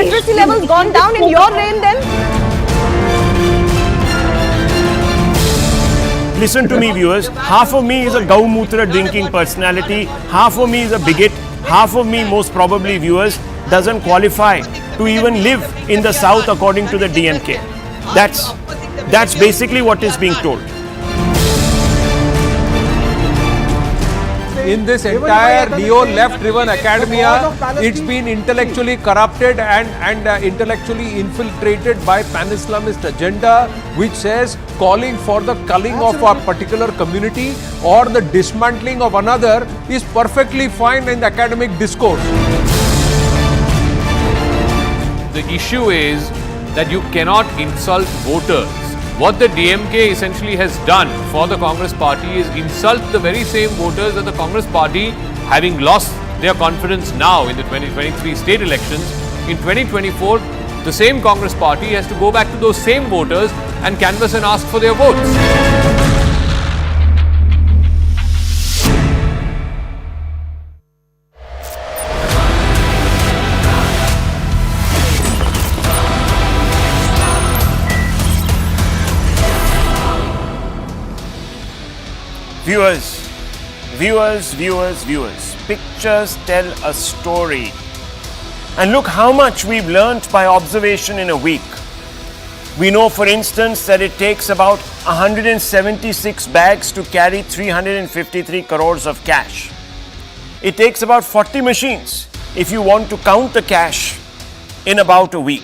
literacy levels gone down in your reign then? Listen to me, viewers. Half of me is a Gaumutra drinking personality. Half of me is a bigot. Half of me, most probably, viewers, doesn't qualify to even live in the south according to the DMK. That's basically what is being told. In this entire neo-left-driven academia, it's been intellectually corrupted and intellectually infiltrated by pan-Islamist agenda, which says calling for the culling of a particular community or the dismantling of another is perfectly fine in the academic discourse. The issue is that you cannot insult voters. What the DMK essentially has done for the Congress party is insult the very same voters that the Congress party, having lost their confidence now in the 2023 state elections, in 2024, the same Congress party has to go back to those same voters and canvass and ask for their votes. Viewers, pictures tell a story. And look how much we've learnt by observation in a week. We know, for instance, that it takes about 176 bags to carry 353 crores of cash. It takes about 40 machines if you want to count the cash in about a week.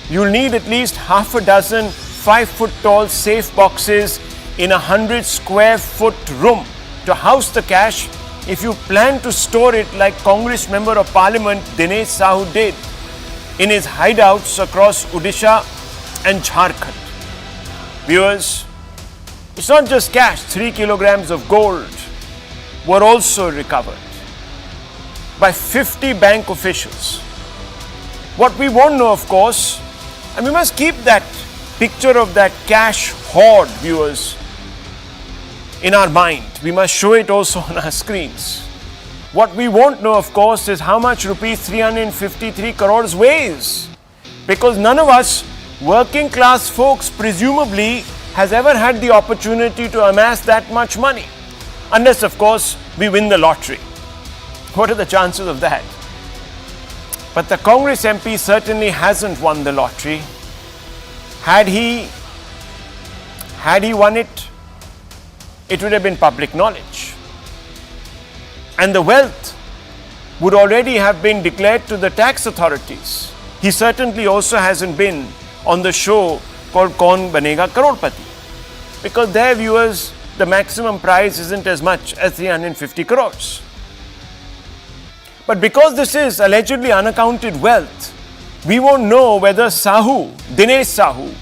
You'll need at least half a dozen 5-foot-tall safe boxes in a 100-square-foot room to house the cash if you plan to store it like Congress Member of Parliament Dhiraj Sahu did in his hideouts across Odisha and Jharkhand. Viewers, it's not just cash. 3 kilograms of gold were also recovered by 50 bank officials. What we won't know, of course, and we must keep that picture of that cash hoard, viewers, in our mind. We must show it also on our screens. What we won't know, of course, is how much rupees 353 crores weighs. Because none of us working class folks presumably has ever had the opportunity to amass that much money. Unless, of course, we win the lottery. What are the chances of that? But the Congress MP certainly hasn't won the lottery. Had he won it, it would have been public knowledge. And the wealth would already have been declared to the tax authorities. He certainly also hasn't been on the show called Kaun Banega Crorepati. Because there, viewers, the maximum prize isn't as much as 350 crores. But because this is allegedly unaccounted wealth, we won't know whether Sahu, Dhiraj Sahu,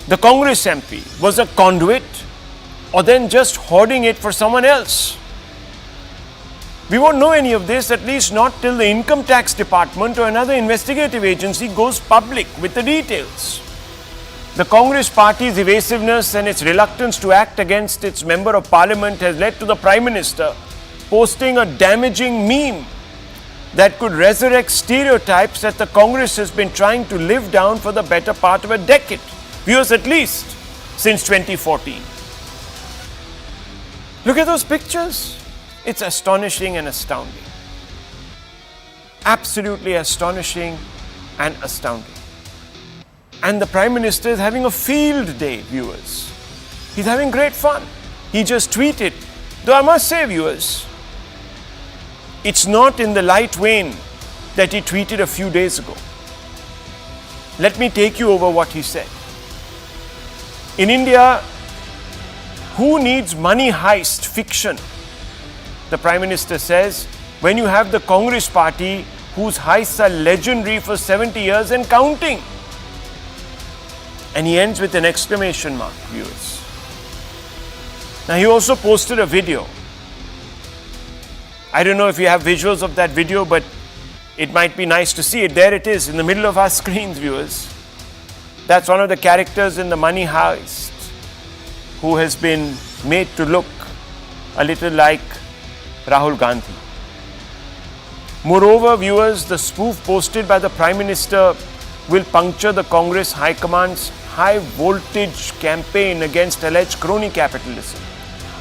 the Congress MP, was a conduit or then just hoarding it for someone else. We won't know any of this, at least not till the Income Tax Department or another investigative agency goes public with the details. The Congress party's evasiveness and its reluctance to act against its Member of Parliament has led to the Prime Minister posting a damaging meme that could resurrect stereotypes that the Congress has been trying to live down for the better part of a decade. Viewers, at least since 2014. Look at those pictures. It's astonishing and astounding. Absolutely astonishing and astounding. And the Prime Minister is having a field day, viewers. He's having great fun. He just tweeted. Though I must say, viewers, it's not in the light vein that he tweeted a few days ago. Let me take you over what he said. In India, who needs money heist fiction? The Prime Minister says, when you have the Congress party whose heists are legendary for 70 years and counting. And he ends with an exclamation mark, viewers. Now, he also posted a video. I don't know if you have visuals of that video, but it might be nice to see it. There it is in the middle of our screens, viewers. That's one of the characters in the money heist who has been made to look a little like Rahul Gandhi. Moreover, viewers, the spoof posted by the Prime Minister will puncture the Congress High Command's high voltage campaign against alleged crony capitalism.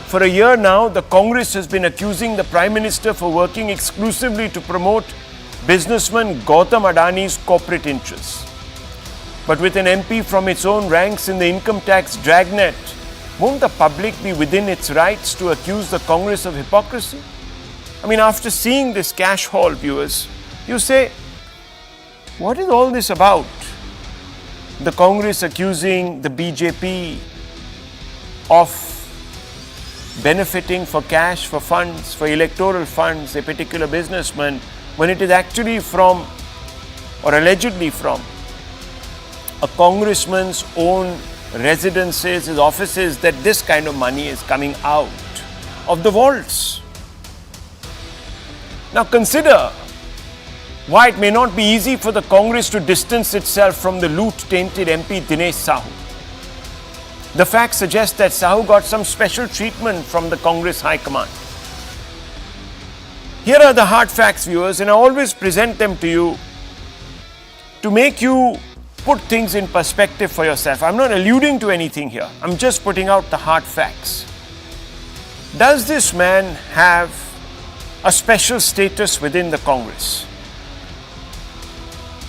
For a year now, the Congress has been accusing the Prime Minister for working exclusively to promote businessman Gautam Adani's corporate interests. But with an MP from its own ranks in the income tax dragnet, won't the public be within its rights to accuse the Congress of hypocrisy? I mean, after seeing this cash haul, viewers, you say, what is all this about? The Congress accusing the BJP of benefiting for cash, for funds, for electoral funds, a particular businessman, when it is actually from, or allegedly from, a congressman's own residences, his offices, that this kind of money is coming out of the vaults. Now consider why it may not be easy for the Congress to distance itself from the loot-tainted MP Dhiraj Sahu. The facts suggest that Sahu got some special treatment from the Congress High Command. Here are the hard facts, viewers, and I always present them to you to make you put things in perspective for yourself. I'm not alluding to anything here. I'm just putting out the hard facts. Does this man have a special status within the Congress?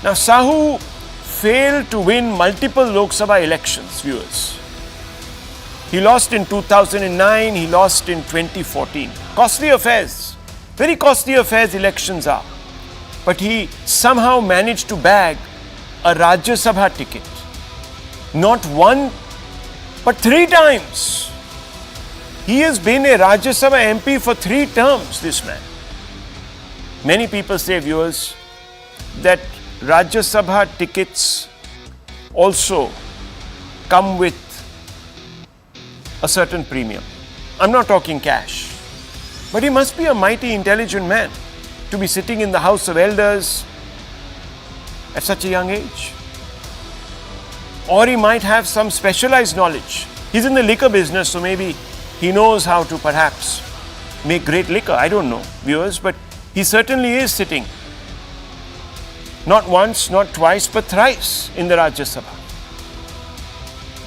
Now, Sahu failed to win multiple Lok Sabha elections, viewers. He lost in 2009, he lost in 2014. Costly affairs, very costly affairs elections are. But he somehow managed to bag a Rajya Sabha ticket. Not one, but 3 times. He has been a Rajya Sabha MP for 3 terms, this man. Many people say, viewers, that Rajya Sabha tickets also come with a certain premium. I'm not talking cash. But he must be a mighty intelligent man to be sitting in the House of Elders at such a young age. Or he might have some specialized knowledge. He's in the liquor business, so maybe he knows how to perhaps make great liquor. I don't know, viewers, but he certainly is sitting not once, not twice, but thrice in the Rajya Sabha.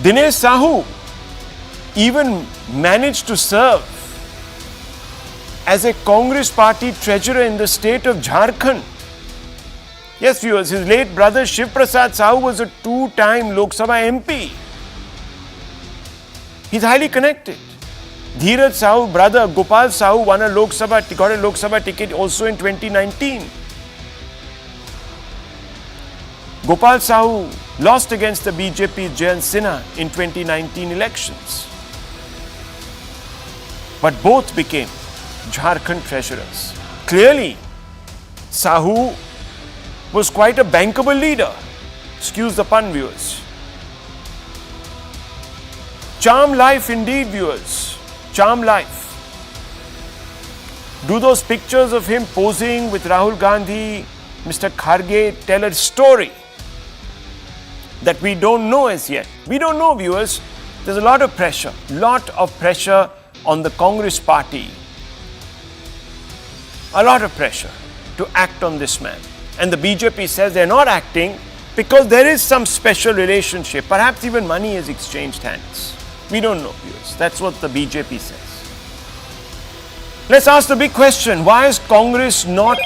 Dhiraj Sahu even managed to serve as a Congress party treasurer in the state of Jharkhand. Yes, viewers, his late brother Shiv Prasad Sahu was a 2-time Lok Sabha MP. He's highly connected. Dhiraj Sahu, brother Gopal Sahu, got a Lok Sabha ticket also in 2019. Gopal Sahu lost against the BJP's Jayant Sinha in 2019 elections. But both became Jharkhand treasurers. Clearly, Sahu was quite a bankable leader. Excuse the pun, viewers. Charm life indeed, viewers. Charm life. Do those pictures of him posing with Rahul Gandhi, Mr. Kharge tell a story that we don't know as yet? We don't know, viewers. There's a lot of pressure on the Congress party. A lot of pressure to act on this man. And the BJP says they're not acting because there is some special relationship. Perhaps even money has exchanged hands. We don't know, viewers. That's what the BJP says. Let's ask the big question. Why is Congress not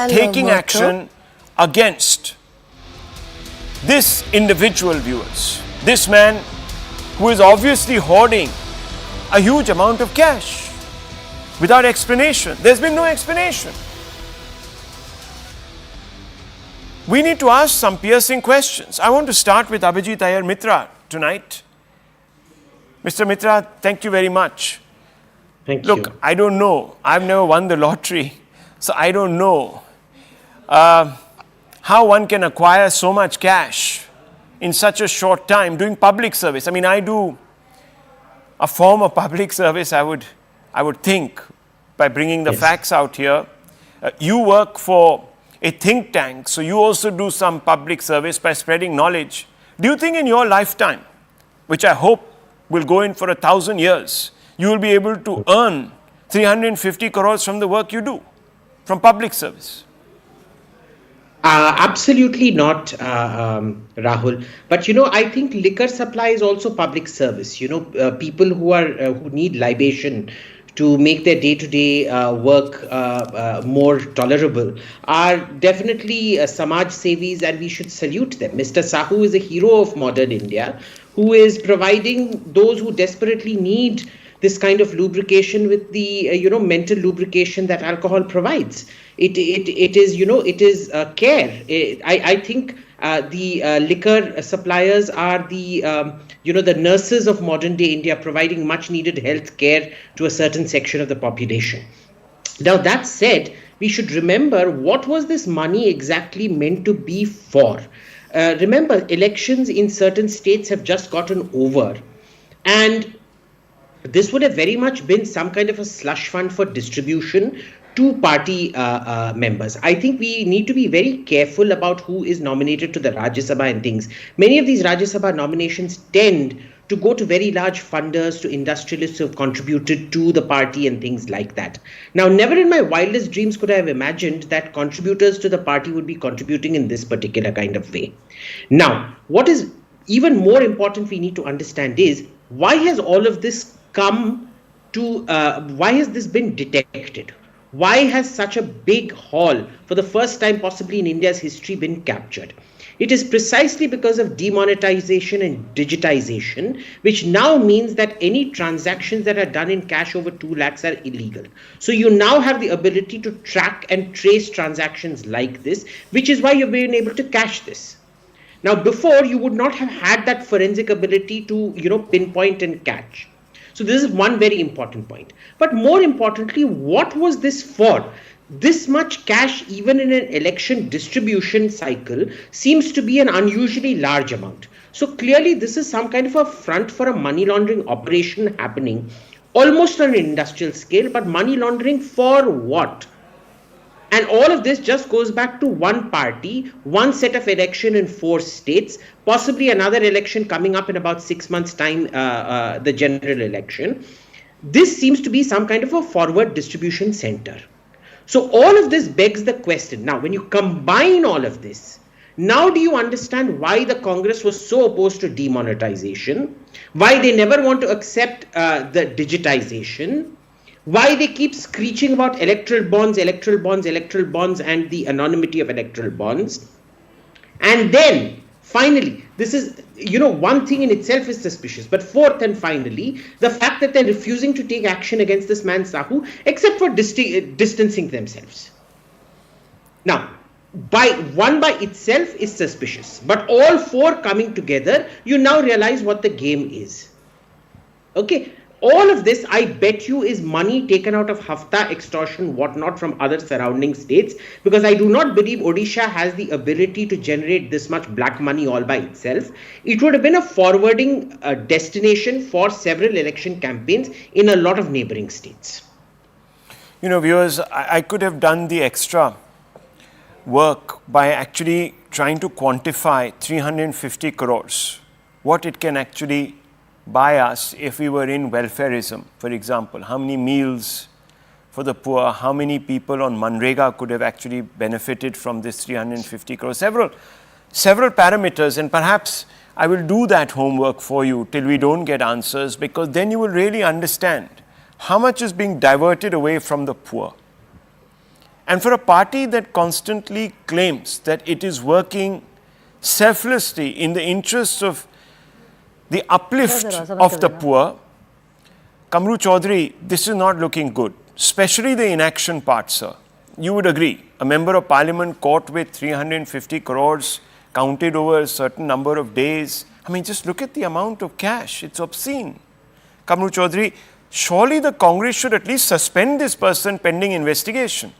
taking action against this individual, viewers? This man who is obviously hoarding a huge amount of cash without explanation. There's been no explanation. We need to ask some piercing questions. I want to start with Abhijit Iyer Mitra tonight. Mr. Mitra, thank you very much. Thank you. Look, I don't know. I've never won the lottery, so I don't know how one can acquire so much cash in such a short time doing public service. I mean, I do a form of public service, I would think, by bringing the facts out here. You work for a think tank, so you also do some public service by spreading knowledge. Do you think in your lifetime, which I hope will go in for 1,000 years, you will be able to earn 350 crores from the work you do, from public service? Absolutely not, Rahul. But I think liquor supply is also public service. People who need libation to make their day-to-day work more tolerable are definitely Samaj Sevis, and we should salute them. Mr. Sahu is a hero of modern India, who is providing those who desperately need this kind of lubrication with the mental lubrication that alcohol provides. It is care. I think the liquor suppliers are the nurses of modern day India, providing much needed health care to a certain section of the population. Now, that said, we should remember, what was this money exactly meant to be for? Remember, elections in certain states have just gotten over, and this would have very much been some kind of a slush fund for distribution to party members. I think we need to be very careful about who is nominated to the Rajya Sabha and things. Many of these Rajya Sabha nominations tend to go to very large funders, to industrialists who have contributed to the party and things like that. Now, never in my wildest dreams could I have imagined that contributors to the party would be contributing in this particular kind of way. Now, what is even more important we need to understand is, why has all of this come to, why has this been detected? Why has such a big haul, for the first time possibly in India's history, been captured? It is precisely because of demonetization and digitization, which now means that any transactions that are done in cash over 2 lakhs are illegal. So you now have the ability to track and trace transactions like this, which is why you've been able to cash this. Now, before, you would not have had that forensic ability to, pinpoint and catch. So this is one very important point. But more importantly, what was this for? This much cash, even in an election distribution cycle, seems to be an unusually large amount. So clearly, this is some kind of a front for a money laundering operation happening, almost on an industrial scale. But money laundering for what? And all of this just goes back to one party, one set of election in 4 states, possibly another election coming up in about 6 months' time, the general election. This seems to be some kind of a forward distribution center. So all of this begs the question. Now, when you combine all of this, now do you understand why the Congress was so opposed to demonetization, why they never want to accept the digitization, why they keep screeching about electoral bonds, and the anonymity of electoral bonds. And then, finally, this is, one thing in itself is suspicious. But fourth and finally, the fact that they're refusing to take action against this man Sahu, except for distancing themselves. Now, one by itself is suspicious. But all 4 coming together, you now realize what the game is. Okay. All of this, I bet you, is money taken out of hafta, extortion, whatnot from other surrounding states, because I do not believe Odisha has the ability to generate this much black money all by itself. It would have been a forwarding destination for several election campaigns in a lot of neighboring states. Viewers, I could have done the extra work by actually trying to quantify 350 crores, what it can actually by us if we were in welfareism, for example. How many meals for the poor, how many people on Manrega could have actually benefited from this 350 crores, several parameters, and perhaps I will do that homework for you till we don't get answers, because then you will really understand how much is being diverted away from the poor. And for a party that constantly claims that it is working selflessly in the interests of the uplift of the poor, Kamru Chaudhary, this is not looking good, especially the inaction part, sir. You would agree, a member of parliament caught with 350 crores, counted over a certain number of days. I mean, just look at the amount of cash, it's obscene. Kamru Chaudhary, surely the Congress should at least suspend this person pending investigation.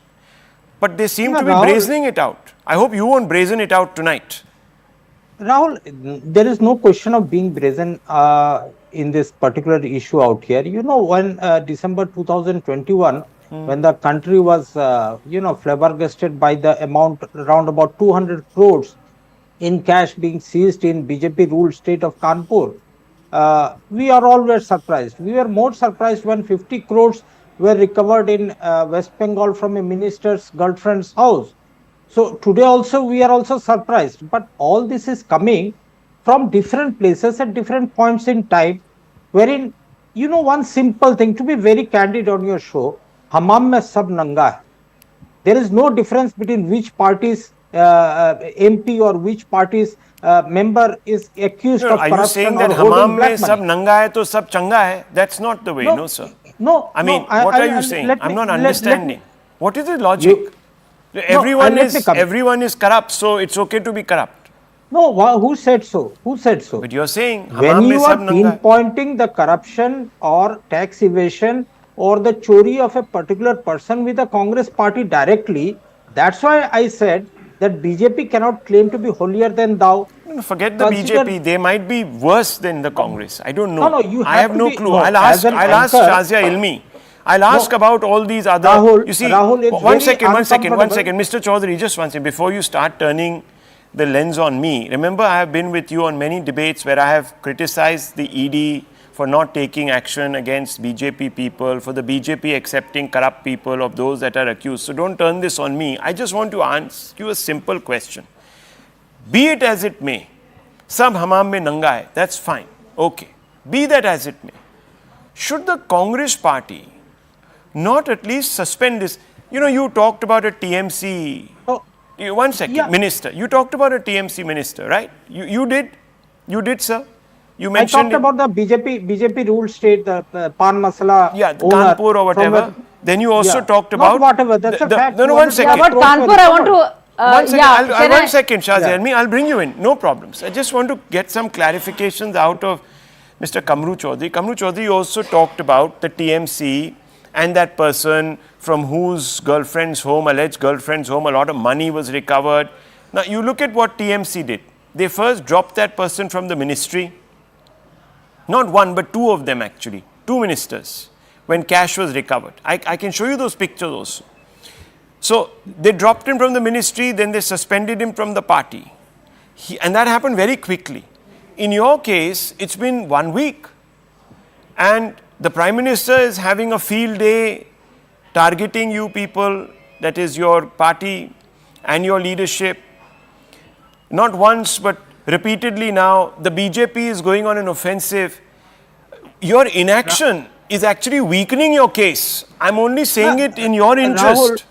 But they seem to be brazening it out. I hope you won't brazen it out tonight. Rahul, there is no question of being brazen in this particular issue out here. When December 2021, when the country was, flabbergasted by the amount around about 200 crores in cash being seized in BJP-ruled state of Kanpur, we are always surprised. We were more surprised when 50 crores were recovered in West Bengal from a minister's girlfriend's house. So today also we are also surprised, but all this is coming from different places at different points in time, wherein one simple thing, to be very candid on your show, hammam mein sab nanga hai. There is no difference between which party's MP or which party's member is accused No, of are you saying corruption that or holding hammam black mein sab money. nanga hai to sab changa hai? That's not the way, no, sir. No, I mean, no, what are you saying? I'm not understanding. What is the logic? Everyone everyone is corrupt, so it's okay to be corrupt. No, who said so? Who said so? But you're saying When hammam mein you sab are nanga hai. pinpointing the corruption or tax evasion or the chori of a particular person with the Congress party directly, that's why I said that BJP cannot claim to be holier than thou. No, forget the Consider, BJP. They might be worse than the Congress. I don't know. no, you I have have to no be, clue. no, I'll as ask. an I'll ask anchor. Shazia Ilmi. I'll ask No, about all these other. Rahul, you see, Rahul, it's one very second, one second, one uncomfortable. second, Mr. Chaudhary, just one second. Before you start turning the lens on me, remember I have been with you on many debates where I have criticized the ED for not taking action against BJP people, for the BJP accepting corrupt people of those that are accused. So don't turn this on me. I just want to ask you a simple question. Be it as it may, sab hammam mein nanga hai, that's fine. Okay. Be that as it may. Should the Congress party not at least suspend this? You talked about a TMC. Oh, One second, yeah. minister. You talked about a TMC minister, right? You did, sir. You I mentioned talked about the BJP ruled state, the Pan Masala yeah, owner Kanpur or whatever. Then you also yeah. talked Not about whatever. That's a fact. No, 1 Yeah, second. but Kanpur, I want to. One second, Yeah, one second, Shazia. Yeah. I'll bring you in. No problems. I just want to get some clarifications out of Mr. Kamru Chaudhary. Kamru Chaudhary also talked about the TMC and that person from whose girlfriend's home, alleged girlfriend's home, a lot of money was recovered. Now, you look at what TMC did. They first dropped that person from the ministry. Not one, but two of them actually. Two ministers. When cash was recovered. I can show you those pictures also. So, they dropped him from the ministry, then they suspended him from the party. And that happened very quickly. In your case, it's been 1 week. And the Prime Minister is having a field day targeting you people, that is your party and your leadership. Not once, but repeatedly now, the BJP is going on an offensive. Your inaction is actually weakening your case. I'm only saying it in your interest.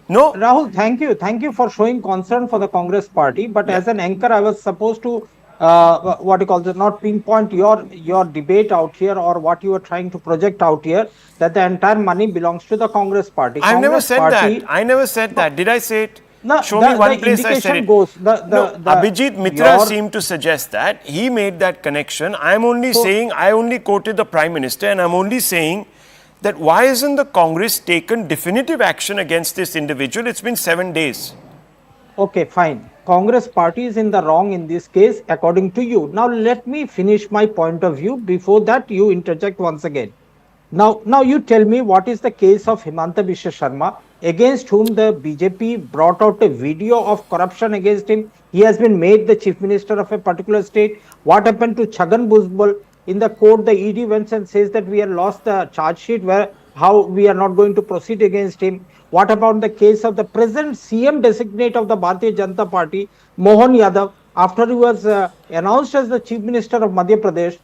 No? Rahul, thank you. Thank you for showing concern for the Congress party. But as an anchor, I was supposed to, not pinpoint your debate out here or what you are trying to project out here, that the entire money belongs to the Congress party. I've never Congress said party, that. I never said that. Did I say it? No, Show me one place I said it. goes, Abhijit Mitra seemed to suggest that. He made that connection. I'm only saying, I only quoted the Prime Minister, and I'm only saying that why isn't the Congress taken definitive action against this individual? It's been 7 days. Okay, fine. Congress party is in the wrong in this case, according to you. Now, let me finish my point of view. Before that, you interject once again. Now you tell me what is the case of Himanta Biswa Sharma, against whom the BJP brought out a video of corruption against him. He has been made the chief minister of a particular state. What happened to Chhagan Bhujbal? In the court, the ED went and says that we have lost the charge sheet, how we are not going to proceed against him. What about the case of the present CM designate of the Bharatiya Janata Party, Mohan Yadav, after he was announced as the chief minister of Madhya Pradesh?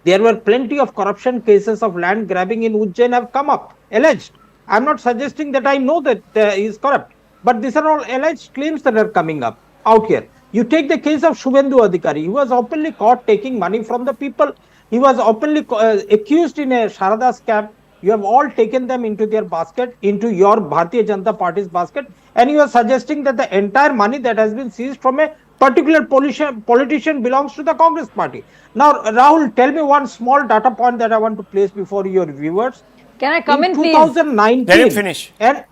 There were plenty of corruption cases of land grabbing in Ujjain have come up, alleged. I'm not suggesting that I know that he is corrupt, but these are all alleged claims that are coming up out here. You take the case of Shubhendu Adhikari. He was openly caught taking money from the people. He was openly accused in a Sharada scam. You have all taken them into their basket, into your Bharatiya Janata Party's basket, and you are suggesting that the entire money that has been seized from a particular politician belongs to the Congress party. Now, Rahul, tell me one small data point that I want to place before your viewers. Can I come in, please? 2019, Let him finish. And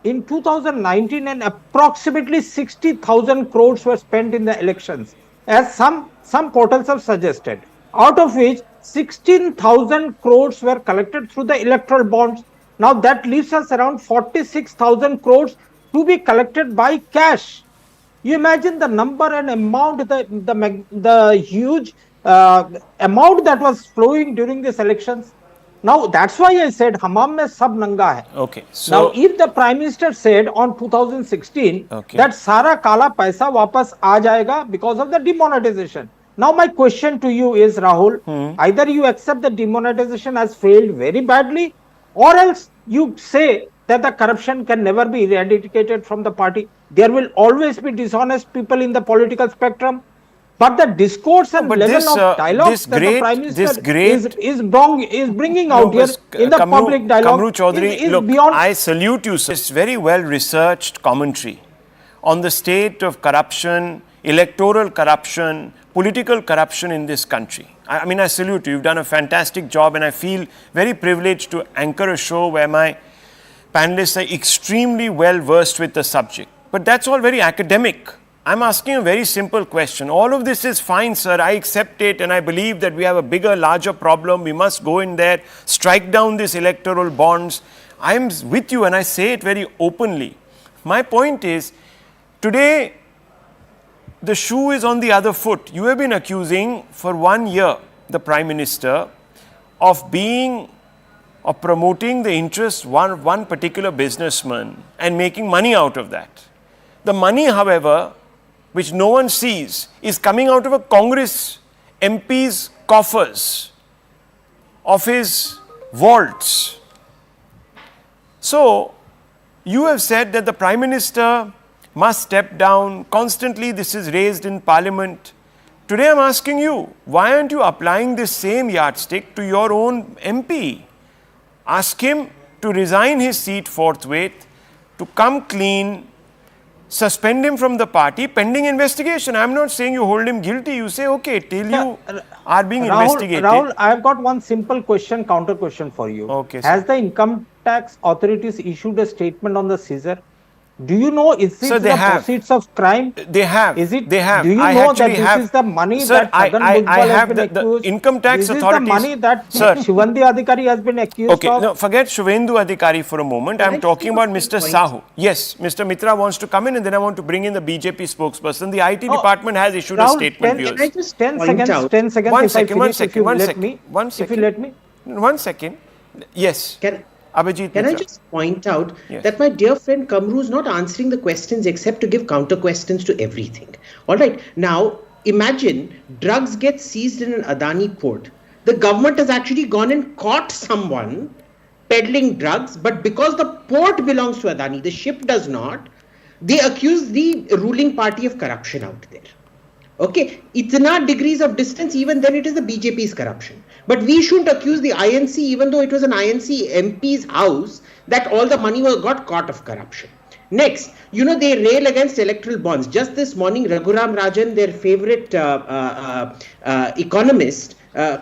in 2019, and approximately 60,000 crores were spent in the elections, as some portals have suggested, out of which 16,000 crores were collected through the electoral bonds. Now that leaves us around 46,000 crores to be collected by cash. You imagine the number and amount, the huge amount that was flowing during these elections. Now that's why I said Hammam mein sab nanga hai. Okay. So Now if the Prime Minister said on 2016 Okay. that Sara Kala Paisa wapas aa jayega because of the demonetization. Now my question to you is, Rahul, either you accept the demonetization has failed very badly, or else you say that the corruption can never be eradicated from the party. There will always be dishonest people in the political spectrum. But the discourse and but level this, of dialogue this that great- the Prime Minister this great- is bringing No, out here but, in the public dialogue Kamru Chaudhary, is look, beyond. I salute you, sir. It's very well researched commentary on the state of corruption, electoral corruption, political corruption in this country. I mean, I salute you. You've done a fantastic job, and I feel very privileged to anchor a show where my panelists are extremely well versed with the subject. But that's all very academic. I'm asking a very simple question. All of this is fine, sir. I accept it, and I believe that we have a bigger, larger problem. We must go in there, strike down these electoral bonds. I'm with you, and I say it very openly. My point is, today, the shoe is on the other foot. You have been accusing for 1 year the Prime Minister of promoting the interests of one particular businessman and making money out of that. The money, however, which no one sees, is coming out of a Congress MP's coffers, of his vaults. So, you have said that the Prime Minister must step down. Constantly this is raised in Parliament. Today I'm asking you, why aren't you applying this same yardstick to your own MP? Ask him to resign his seat forthwith, to come clean, suspend him from the party pending investigation. I'm not saying you hold him guilty. You say, okay, till you are being investigated. Rahul, I have got one simple question, counter question for you. Okay, sir. Has the income tax authorities issued a statement on the seizure? Do you know, is this Sir, they the have. proceeds of crime? They have. Is it? They have. Do you I know actually that this is the money Sir, that Sagan I Bhujbal has have been the accused? income tax this authorities. This is the money that Sir, Shivandi Adhikari has been accused okay, of. no, forget Shuvendu Adhikari for a moment. I'm talking about Mr. Sahu. Yes, Mr. Mitra wants to come in, and then I want to bring in the BJP spokesperson. The IT department has issued a Rahul, statement. 10 viewers. seconds, 10 seconds. One if second, I one finish, second, if you one let second, me. one If second. you let me. 1 second. Yes. Abhijit Can I Mitra. just point out Yes. that my dear friend Kamru is not answering the questions except to give counter questions to everything. All right. Now, imagine drugs get seized in an Adani port. The government has actually gone and caught someone peddling drugs, but because the port belongs to Adani, the ship does not, they accuse the ruling party of corruption out there. Okay, it's not degrees of distance, even then it is the BJP's corruption. But we shouldn't accuse the INC, even though it was an INC MP's house, that all the money got caught of corruption. Next, they rail against electoral bonds. Just this morning, Raghuram Rajan, their favorite economist,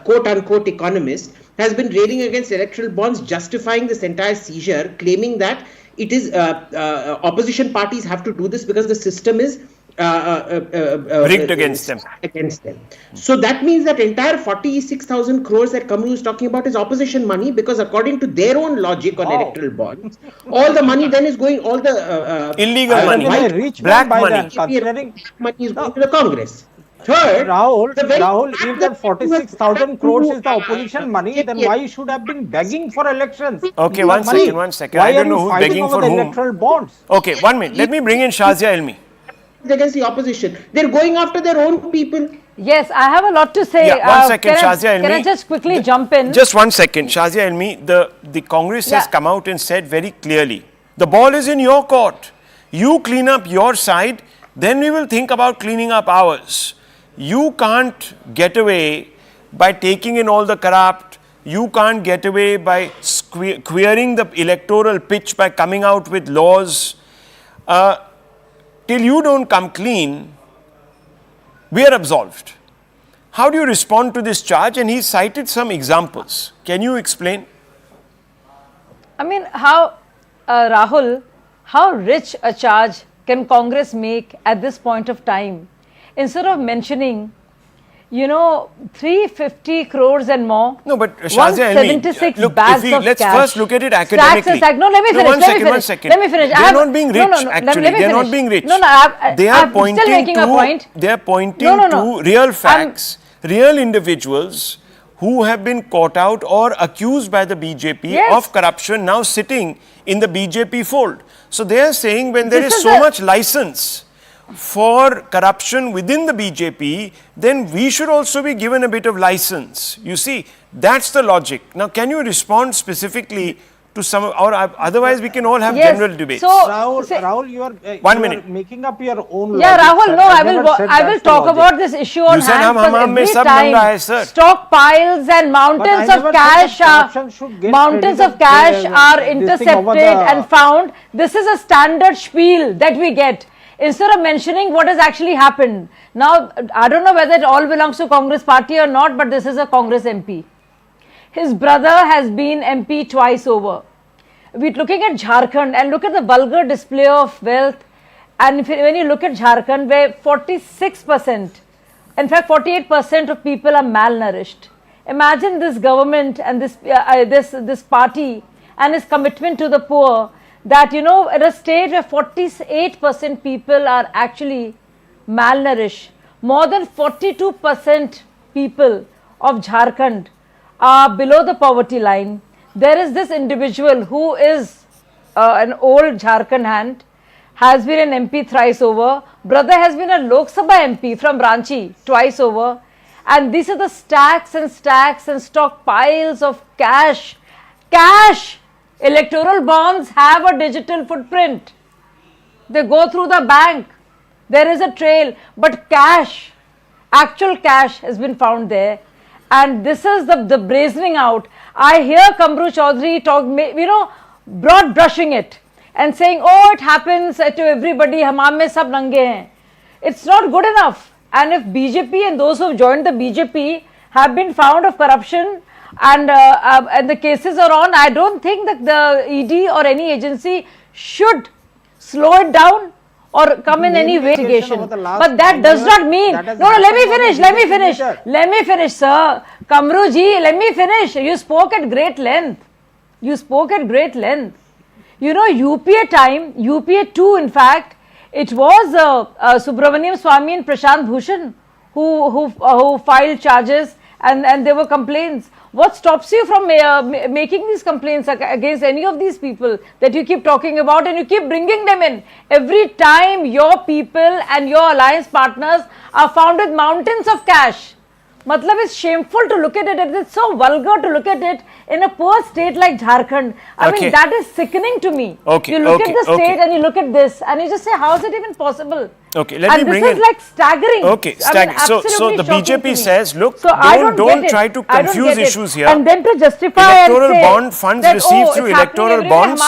quote unquote economist, has been railing against electoral bonds, justifying this entire seizure, claiming that it is opposition parties have to do this because the system is rigged against them. So that means that entire 46,000 crores that Kamru is talking about is opposition money, because according to their own logic on electoral bonds, all the money then is going, all the illegal money, rich black man by money. then, considering money is going to the Congress. Third, Rahul, the very if the 46,000 crores is the opposition money, then why you should have been begging for elections? Okay, This is one second. Why I don't are know you who's fighting begging over for the whom. electoral bonds? Okay, 1 minute. Let me bring in Shazia Elmi. against the opposition. They're going after their own people. Yes, I have a lot to say. Yeah, 1 second, can Shazia Elmi. Can I just quickly jump in? Just 1 second, Shazia Elmi. The Congress has come out and said very clearly, the ball is in your court. You clean up your side, then we will think about cleaning up ours. You can't get away by taking in all the corrupt. You can't get away by queering the electoral pitch by coming out with laws. Till you don't come clean, we are absolved. How do you respond to this charge? And he cited some examples. Can you explain? I mean, Rahul, how rich a charge can Congress make at this point of time? Instead of mentioning, 350 crores and more. No, but Shazia Elmi, 176 look, bags of let's cash. first look at it academically. No, let me finish. One second. Let me finish. They're not being rich, actually. They're not being rich. They are I'm still making a point. They are pointing to real facts, real individuals who have been caught out or accused by the BJP of corruption now sitting in the BJP fold. So they are saying when there is so much license for corruption within the BJP, then we should also be given a bit of license. You see, that's the logic. Now, can you respond specifically to some, or otherwise we can all have general debates? So, Rahul, you are 1 minute making up your own. Yeah, logic, Rahul, no, I will talk about this issue on hand, because every time stockpiles and mountains of cash are intercepted and found. This is a standard spiel that we get, instead of mentioning what has actually happened. Now, I don't know whether it all belongs to Congress party or not, but this is a Congress MP. His brother has been MP twice over. We're looking at Jharkhand and look at the vulgar display of wealth. And when you look at Jharkhand, where 46%, in fact 48% of people are malnourished. Imagine this government and this party and its commitment to the poor, that, you know, at a stage where 48% people are actually malnourished, more than 42% people of Jharkhand are below the poverty line. There is this individual who is an old Jharkhand hand, has been an MP thrice over, brother has been a Lok Sabha MP from Ranchi twice over, and these are the stacks and stockpiles of cash. Electoral bonds have a digital footprint. They go through the bank. There is a trail, but cash, actual cash has been found there. And this is the brazening out. I hear Kamru Chaudhary talk, you know, broad brushing it and saying, oh, it happens to everybody, hum mein sab nange hain. It's not good enough. And if BJP and those who have joined the BJP have been found of corruption and the cases are on, I don't think that the ED or any agency should slow it down or come in any way. But that does not mean, no, let me finish, sir. Kamru ji, let me finish. You spoke at great length. You know, UPA time, UPA 2 in fact, it was Subramaniam Swamy and Prashant Bhushan who filed charges and there were complaints. What stops you from making these complaints against any of these people that you keep talking about and you keep bringing them in? Every time your people and your alliance partners are found with mountains of cash. Matlab, it's shameful to look at it. It's so vulgar to look at it in a poor state like Jharkhand. I mean, that is sickening to me. You look at the state and you look at this and you just say, how is it even possible? Let me bring in. This is like staggering. So the BJP says, look, don't try to confuse issues here. And then to justify electoral and say bond funds that, received through electoral bonds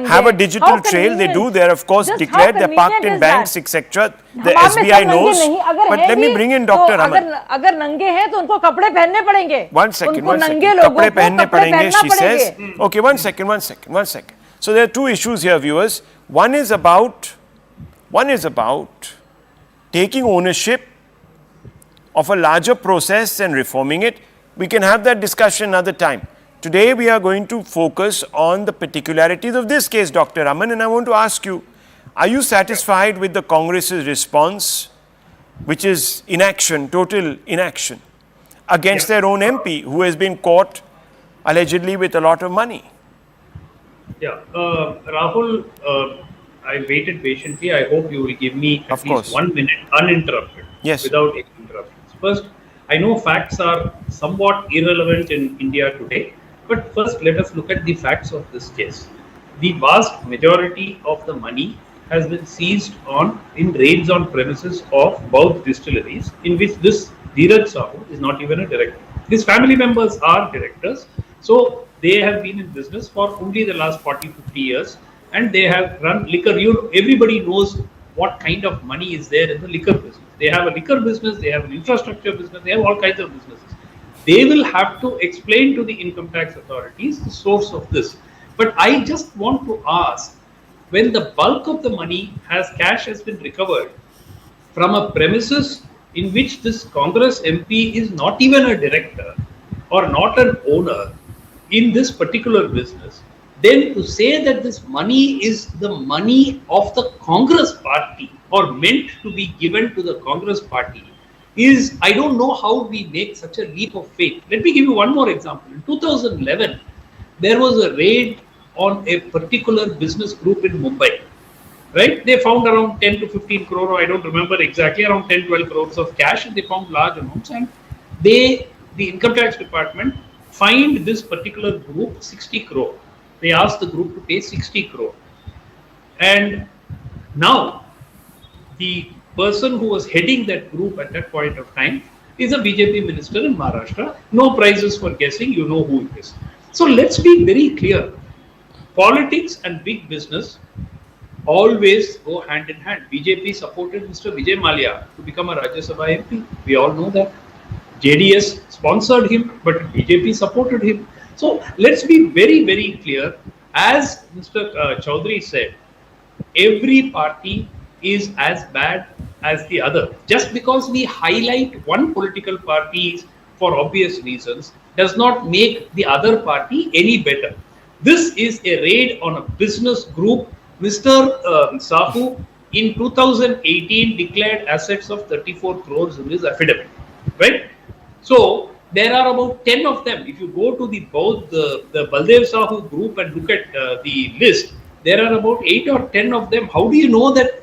have a digital trail. They do. They are of course declared. They are parked in banks, etc. The SBI knows. But let me bring in Dr. Aman. अगर नंगे हैं तो उनको कपड़े पहनने पड़ेंगे. One second. कपड़े पहनने पड़ेंगे, she says. Okay, one second. So there are two issues here, viewers. One is about taking ownership of a larger process and reforming it. We can have that discussion another time. Today we are going to focus on the particularities of this case, Dr. Aman, and I want to ask you, are you satisfied with the Congress's response, which is inaction, total inaction, against their own MP who has been caught allegedly with a lot of money? Yeah, Rahul, I waited patiently. I hope you will give me at least 1 minute uninterrupted, without any interruptions. First, I know facts are somewhat irrelevant in India today, but first let us look at the facts of this case. The vast majority of the money has been seized in raids on premises of both distilleries, in which this Dhiraj Sahu is not even a director. His family members are directors, so they have been in business for only the last 40-50 years, and they have run liquor. Everybody knows what kind of money is there in the liquor business. They have a liquor business, they have an infrastructure business, they have all kinds of businesses. They will have to explain to the income tax authorities the source of this. But I just want to ask, when the bulk of the money cash has been recovered from a premises in which this Congress MP is not even a director or not an owner in this particular business, then to say that this money is the money of the Congress party or meant to be given to the Congress party is, I don't know how we make such a leap of faith. Let me give you one more example. In 2011, there was a raid on a particular business group in Mumbai. Right? They found around 10 to 15 crore, I don't remember exactly, around 10, 12 crores of cash, and they found large amounts. And the income tax department, fined this particular group 60 crore. They asked the group to pay 60 crore. And now, the person who was heading that group at that point of time is a BJP minister in Maharashtra. No prizes for guessing, you know who it is. So let's be very clear. Politics and big business always go hand in hand. BJP supported Mr. Vijay Mallya to become a Rajya Sabha MP. We all know that. JDS sponsored him, but BJP supported him. So let's be very, very clear. As Mr. Chaudhary said, every party is as bad as the other. Just because we highlight one political party for obvious reasons does not make the other party any better. This is a raid on a business group. Mr. Sahu in 2018 declared assets of 34 crores in his affidavit, right? So there are about 10 of them. If you go to both the Baldev Sahu group and look at the list, there are about 8 or 10 of them. How do you know that?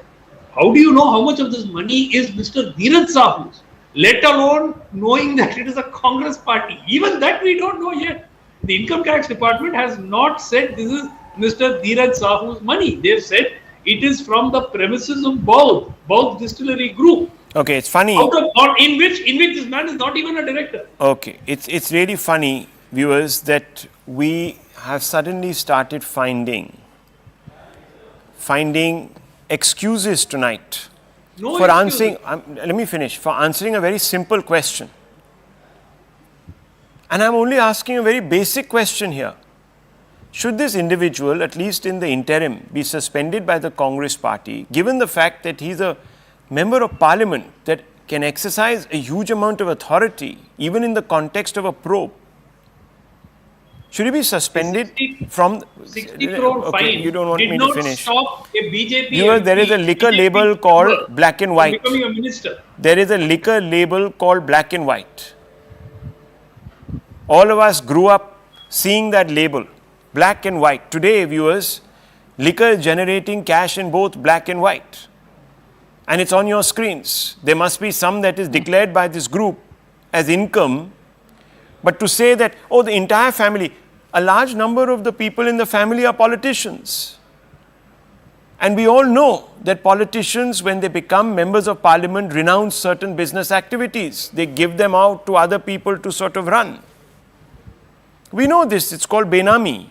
How do you know how much of this money is Mr. Dhiraj Sahu's? Let alone knowing that it is a Congress party. Even that we don't know yet. The income tax department has not said this is Mr. Dhiraj Sahu's money. They've said it is from the premises of both distillery group. Okay, it's funny. In which this man is not even a director. Okay, it's really funny, viewers, that we have suddenly started finding excuses tonight for answering. Let me finish. For answering a very simple question, and I'm only asking a very basic question here. Should this individual, at least in the interim, be suspended by the Congress party, given the fact that he's a member of parliament that can exercise a huge amount of authority, even in the context of a probe? Should he be suspended from 60 crore fine? You don't want me to finish. Stop a BJP. There is a liquor label called black and white. Becoming a minister. There is a liquor label called black and white. All of us grew up seeing that label, black and white. Today, viewers, liquor is generating cash in both black and white. And it's on your screens. There must be some that is declared by this group as income. But to say that, oh, the entire family, a large number of the people in the family are politicians. And we all know that politicians, when they become members of parliament, renounce certain business activities. They give them out to other people to sort of run. We know this, it's called Benami.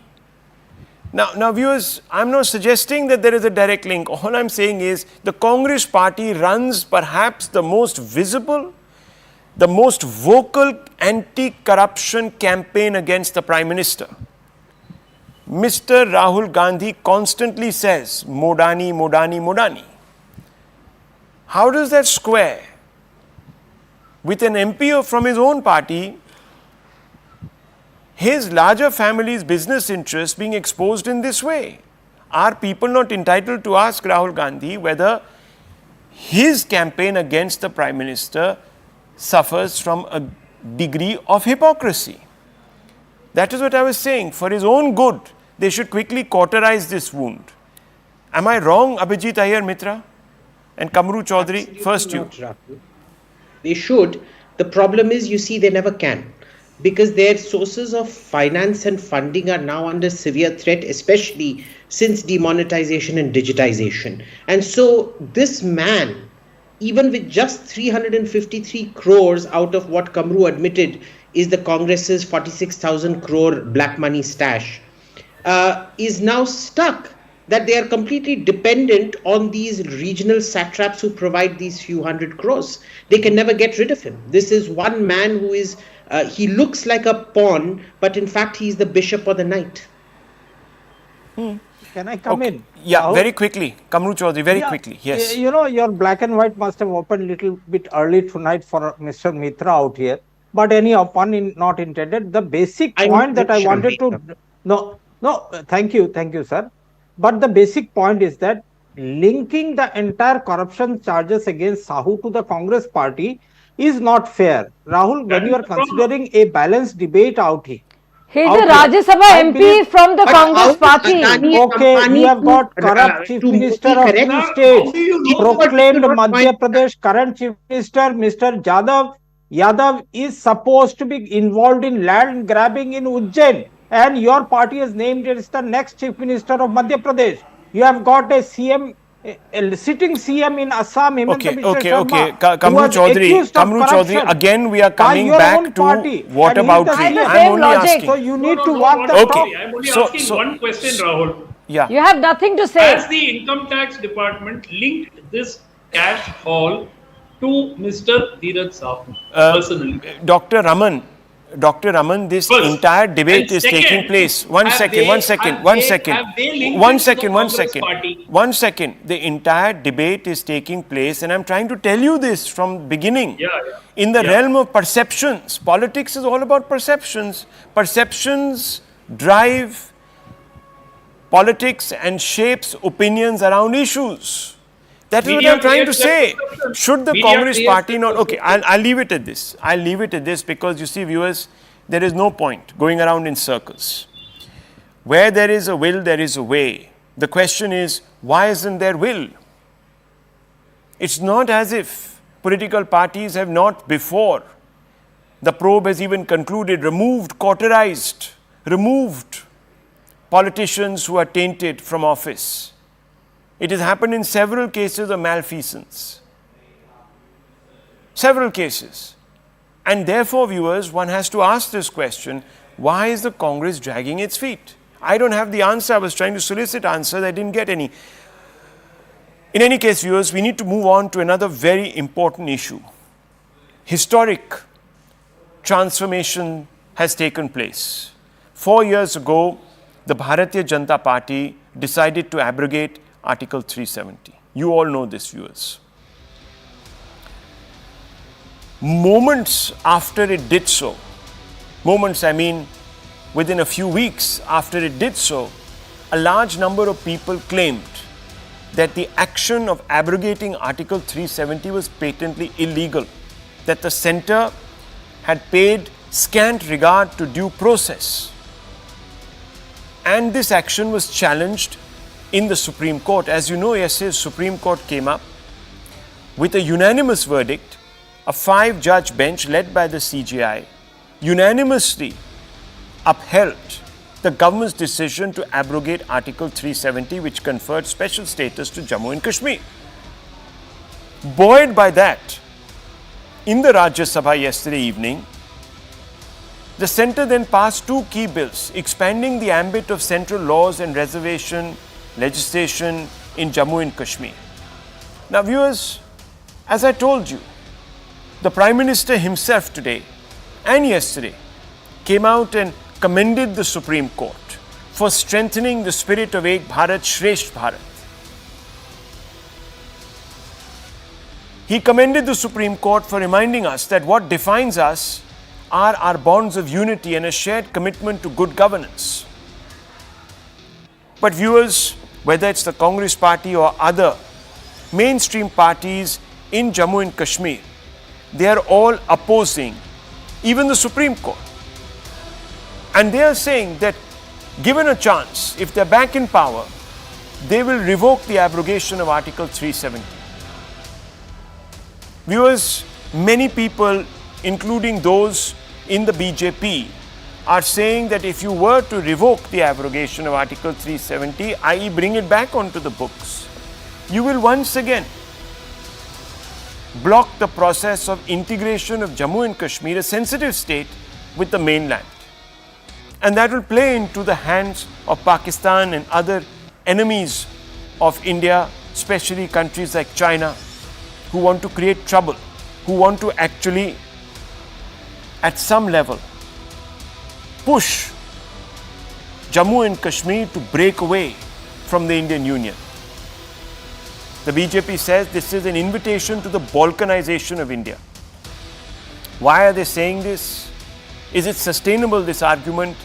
Now viewers, I'm not suggesting that there is a direct link. All I'm saying is the Congress party runs perhaps the most visible, the most vocal anti-corruption campaign against the Prime Minister. Mr. Rahul Gandhi constantly says, Modani, Modani, Modani. How does that square with an MP from his own party, his larger family's business interests being exposed in this way? Are people not entitled to ask Rahul Gandhi whether his campaign against the Prime Minister suffers from a degree of hypocrisy? That is what I was saying. For his own good, they should quickly cauterize this wound. Am I wrong, Abhijit Iyer Mitra and Kamru Chaudhary? Absolutely First not, you. Rahul. They should. The problem is, you see, they never can. Because their sources of finance and funding are now under severe threat, especially since demonetization and digitization. And so this man, even with just 353 crores out of what Kamru admitted is the Congress's 46,000 crore black money stash, is now stuck, that they are completely dependent on these regional satraps who provide these few hundred crores. They can never get rid of him. This is one man who is, he looks like a pawn, but in fact he's the bishop or the knight. Can I come in? Yeah, very quickly. Kamru Chaudhary, very quickly. Yes. You know, your black and white must have opened a little bit early tonight for Mr. Mitra out here. But any pun not intended. The basic point that I wanted to... No, thank you, sir. But the basic point is that linking the entire corruption charges against Sahu to the Congress party is not fair. Rahul, when you are considering a balanced debate out here, he's a Rajya Sabha MP from the Congress party. Okay, you have got corrupt Chief Minister of two states, proclaimed Madhya Pradesh current Chief Minister, Mr. Yadav is supposed to be involved in land grabbing in Ujjain, and your party has named it as the next Chief Minister of Madhya Pradesh. You have got a CM, a sitting CM in Assam, Himanta Biswa Sharma, Kamru Chaudhary, again we are coming back to what about I'm only asking. So you need to walk the talk. I'm only asking one question, Rahul. Yeah. You have nothing to say. Has the Income Tax Department linked this cash haul to Mr. Dhiraj Sahu personally? Dr. Raman, this entire debate is taking place. One second. The entire debate is taking place, and I'm trying to tell you this from the beginning. In the realm of perceptions, politics is all about perceptions. Perceptions drive politics and shapes opinions around issues. That is what I'm trying to say. Should the Congress party not... Okay, I'll leave it at this. I'll leave it at this because you see, viewers, there is no point going around in circles. Where there is a will, there is a way. The question is, why isn't there will? It's not as if political parties have not before the probe has even concluded, cauterized, removed politicians who are tainted from office. It has happened in several cases of malfeasance. Several cases. And therefore, viewers, one has to ask this question, why is the Congress dragging its feet? I don't have the answer. I was trying to solicit answers. I didn't get any. In any case, viewers, we need to move on to another very important issue. Historic transformation has taken place. 4 years ago, the Bharatiya Janata Party decided to abrogate Article 370. You all know this, viewers. Moments after it did so, moments I mean within a few weeks after it did so, a large number of people claimed that the action of abrogating Article 370 was patently illegal, that the centre had paid scant regard to due process. And this action was challenged in the Supreme Court. As you know, yesterday, the Supreme Court came up with a unanimous verdict. A 5-judge bench led by the CJI unanimously upheld the government's decision to abrogate Article 370, which conferred special status to Jammu and Kashmir. Buoyed by that, in the Rajya Sabha yesterday evening, the centre then passed 2 key bills expanding the ambit of central laws and reservation legislation in Jammu and Kashmir. Now, viewers, as I told you, the Prime Minister himself today and yesterday came out and commended the Supreme Court for strengthening the spirit of Ek Bharat Shresth Bharat. He commended the Supreme Court for reminding us that what defines us are our bonds of unity and a shared commitment to good governance. But viewers, whether it's the Congress party or other mainstream parties in Jammu and Kashmir, they are all opposing even the Supreme Court. And they are saying that given a chance, if they're back in power, they will revoke the abrogation of Article 370. Viewers, many people, including those in the BJP, are saying that if you were to revoke the abrogation of Article 370, i.e. bring it back onto the books, you will once again block the process of integration of Jammu and Kashmir, a sensitive state, with the mainland. And that will play into the hands of Pakistan and other enemies of India, especially countries like China, who want to create trouble, who want to actually, at some level, push Jammu and Kashmir to break away from the Indian Union. The BJP says this is an invitation to the balkanization of India. Why are they saying this? Is it sustainable, this argument?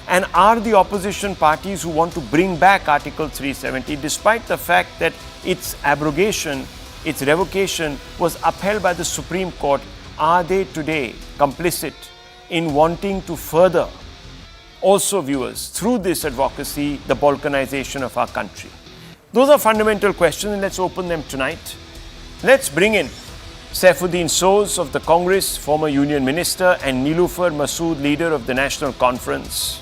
And are the opposition parties who want to bring back Article 370, despite the fact that its abrogation, its revocation was upheld by the Supreme Court, are they today complicit in wanting to further, also viewers, through this advocacy, the balkanization of our country? Those are fundamental questions, and let's open them tonight. Let's bring in Saifuddin Soz of the Congress, former Union Minister, and Niloufar Masood, leader of the National Conference.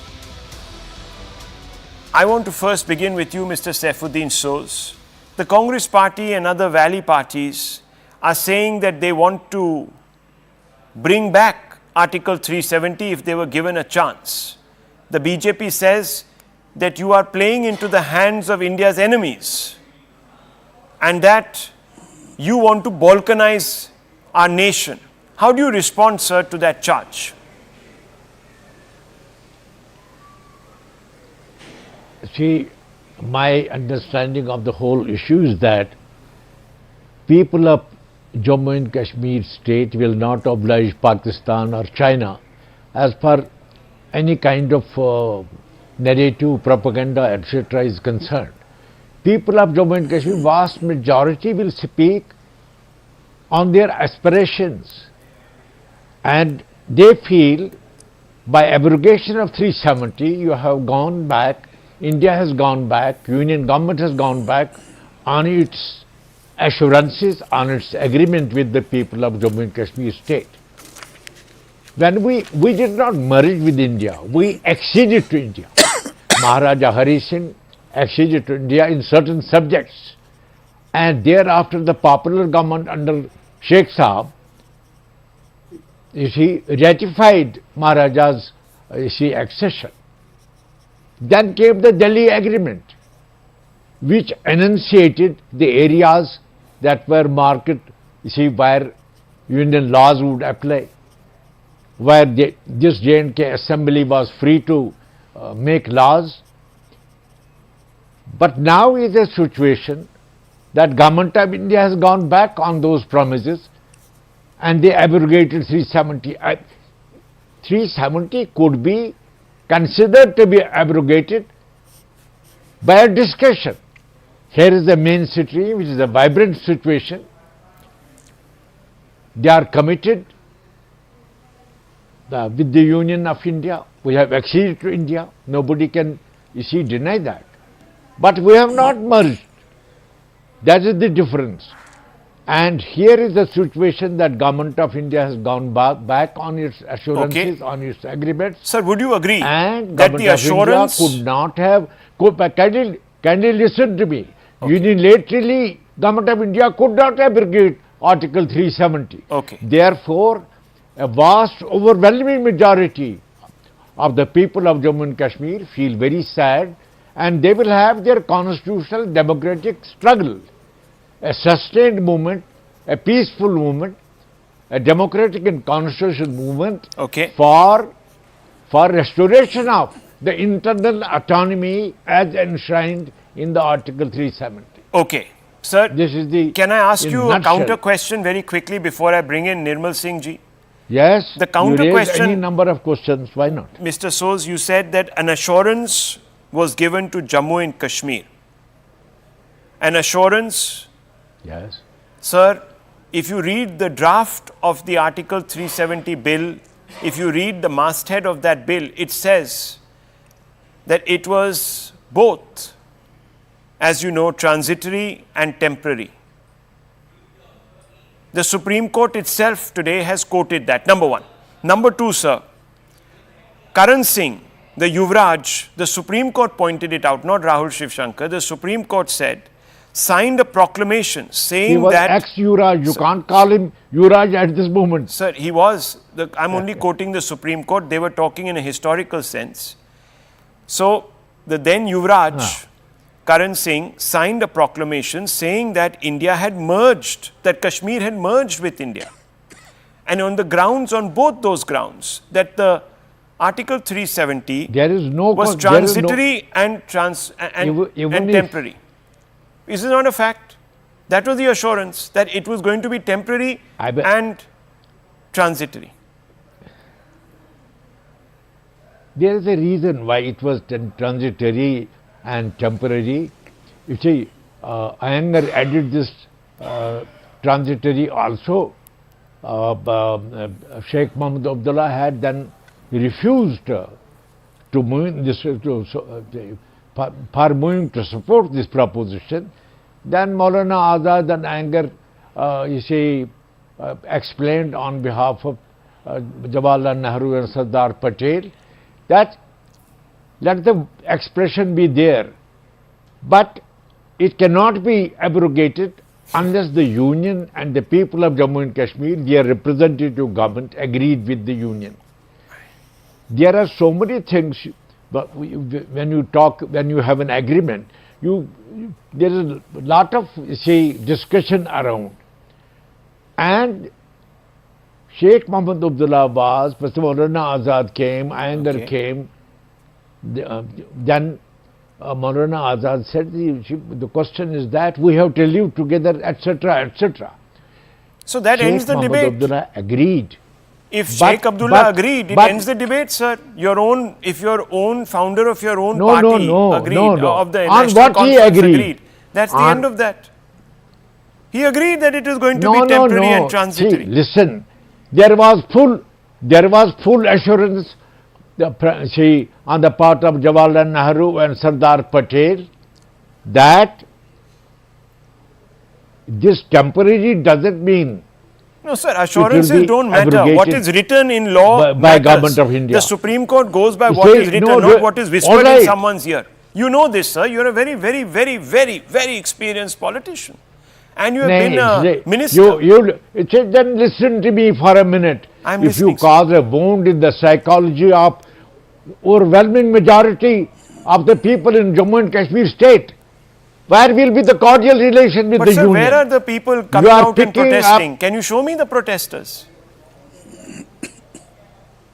I want to first begin with you, Mr. Saifuddin Soz. The Congress party and other Valley parties are saying that they want to bring back Article 370 if they were given a chance. The BJP says that you are playing into the hands of India's enemies and that you want to balkanize our nation. How do you respond, sir, to that charge? See, my understanding of the whole issue is that people of Jammu and Kashmir state will not oblige Pakistan or China as per any kind of narrative, propaganda, etc. is concerned. People of Jammu and Kashmir, vast majority will speak on their aspirations, and they feel by abrogation of 370 you have gone back, India has gone back, Union government has gone back on its assurances, on its agreement with the people of Jammu and Kashmir state. When we did not merge with India, we acceded to India. Maharaja Hari Singh acceded to India in certain subjects, and thereafter the popular government under Sheikh Sahab, ratified Maharaja's accession. Then came the Delhi Agreement, which enunciated the areas that were marked, where Union laws would apply, where this J&K assembly was free to make laws. But now is a situation that government of India has gone back on those promises and they abrogated 370. 370 could be considered to be abrogated by a discussion. Here is the main city, which is a vibrant situation. They are committed with the Union of India. We have acceded to India. Nobody can, deny that. But we have not merged. That is the difference. And here is the situation that Government of India has gone back on its assurances, on its agreements. Sir, would you agree and that the assurance could not have, kindly listen to me. Unilaterally, Government of India could not abrogate Article 370. Therefore, a vast, overwhelming majority of the people of Jammu and Kashmir feel very sad, and they will have their constitutional democratic struggle, a sustained movement, a peaceful movement, a democratic and constitutional movement for restoration of the internal autonomy as enshrined in the Article 370. Okay. Sir, this is the, can I ask you a counter question very quickly before I bring in Nirmal Singh ji? Yes, the counter question, any number of questions, why not? Mr. Soz, you said that an assurance was given to Jammu and Kashmir. An assurance? Yes. Sir, if you read the draft of the Article 370 bill, if you read the masthead of that bill, it says that it was both, as you know, transitory and temporary. The Supreme Court itself today has quoted that, number one. Number two, sir, Karan Singh, the Yuvraj, the Supreme Court pointed it out, not Rahul Shivshankar. The Supreme Court said, signed a proclamation saying he was that... ex-Yuvraj, you can't call him Yuvraj at this moment. Sir, he was. I'm only quoting the Supreme Court. They were talking in a historical sense. So, the then Yuvraj, Karan Singh, signed a proclamation saying that India had merged, that Kashmir had merged with India. And on the grounds, on both those grounds, that the Article 370 was transitory and temporary. Is it not a fact? That was the assurance, that it was going to be temporary and transitory. There is a reason why it was transitory and temporary. You see, Iyengar added this transitory also Sheikh Mohammed Abdullah had then refused to move this, for moving to support this proposition, then Maulana Azad in anger, explained on behalf of Jawaharlal Nehru and Sardar Patel that let the expression be there, but it cannot be abrogated unless the union and the people of Jammu and Kashmir, their representative government, agreed with the union. There are so many things, but when you have an agreement, there is a lot of discussion around. And Sheikh Mohammed Abdullah was, Maulana Azad came, anger came, then Maulana Azad said, the question is that we have to live together, etc., etc. So that ends the Mohammed debate. Abdullah agreed. If Sheikh Abdullah agreed, it ends the debate, sir. If your own founder of your own party agreed, of the on National what he Conference agreed, that's the end of that. He agreed that it is going to be temporary and transitory. See, listen, there was full assurance on the part of Jawaharlal Nehru and Sardar Patel that this temporary doesn't mean. No, sir, assurances don't matter. What is written in law by matters. Government of India. The Supreme Court goes by what is written, not what is whispered in someone's ear. You know this, sir. You're a very, very, very, very, very experienced politician. And you have been a minister. Then listen to me for a minute. I'm if listening, you cause a wound in the psychology of overwhelming majority of the people in Jammu and Kashmir state, where will be the cordial relation with the sir, union? Where are the people coming out and protesting? Can you show me the protesters?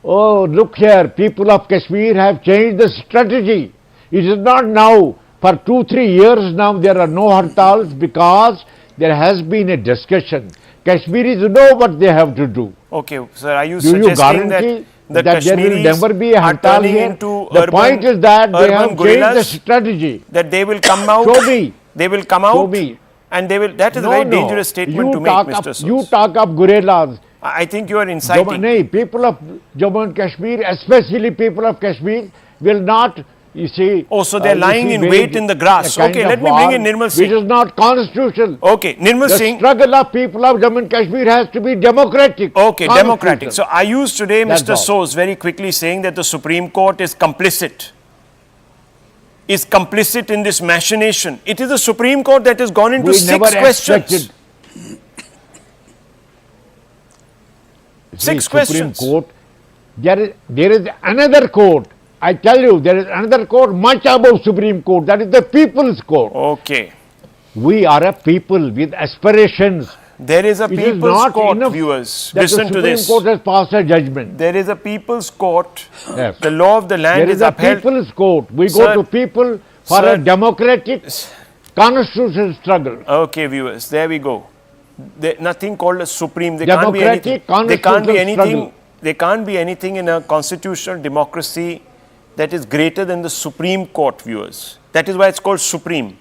Oh, look here, people of Kashmir have changed the strategy. It is not now, for 2-3 years now there are no hartals because there has been a discussion. Kashmiris know what they have to do. Okay, sir, are you suggesting that the there will never be a hartal here? The point is that they have changed the strategy. That they will come out. Show me. They will come out. Show me. And they will. That is a very dangerous statement to make, Mr. Sos. You talk of guerrillas. I think you are inciting. People of Jammu and Kashmir, especially people of Kashmir, will not. You see. Oh, so they're lying in wait in the grass. Okay, let me bring in Nirmal Singh. Which is not constitutional. Okay, Nirmal Singh. The struggle of people of Jammu and Kashmir has to be democratic. Okay, democratic. So I used today, Mr. Sos, very quickly saying that the Supreme Court is complicit. Is complicit in this machination. It is the Supreme Court that has gone into 6 questions. 6 questions. Supreme Court. There is another court. I tell you, there is another court much above Supreme Court. That is the People's Court. Okay. We are a people with aspirations. There is a People's Court, viewers. Listen to this. The Supreme Court has passed a judgment. There is a People's Court. Yes. The law of the land is upheld. There is a People's Court. We go to people for a democratic constitutional struggle. Okay, viewers. There we go. Nothing called a Supreme. There democratic can't be anything. There can't be anything in a constitutional democracy that is greater than the Supreme Court, viewers. That is why it's called Supreme.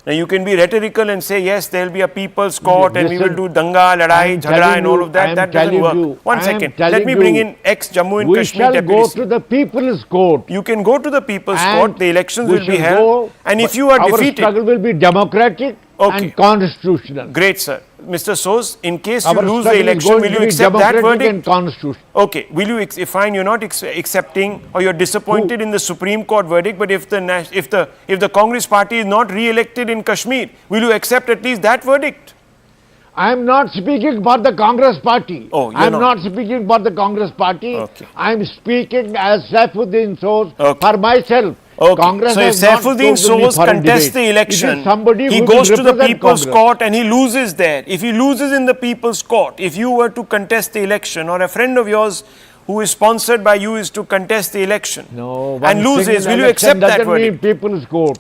Now you can be rhetorical and say, yes, there will be a People's Court and we will do danga, ladai, jhagda and all of that. That doesn't work. One second. Let me bring in ex-Jammu and Kashmir deputy. We shall go to the People's Court. You can go to the People's Court. The elections will be held. And if you are defeated. Our struggle will be democratic and constitutional. Great, sir. Mr. Sos, in case you lose the election, will you accept that verdict? Okay. Will you, fine, you're not accepting or you're disappointed in the Supreme Court verdict, but if the Congress party is not re-elected in Kashmir, will you accept at least that verdict? I am not speaking for the Congress party. Oh, I am not speaking for the Congress party. Okay. I am speaking as Saifuddin Sos for myself. Okay. Congress so if Saifuddin Sos contests the election, he goes to the People's Court and he loses there. If he loses in the People's Court, if you were to contest the election, or a friend of yours who is sponsored by you is to contest the election and loses, will you accept that verdict? People's Court.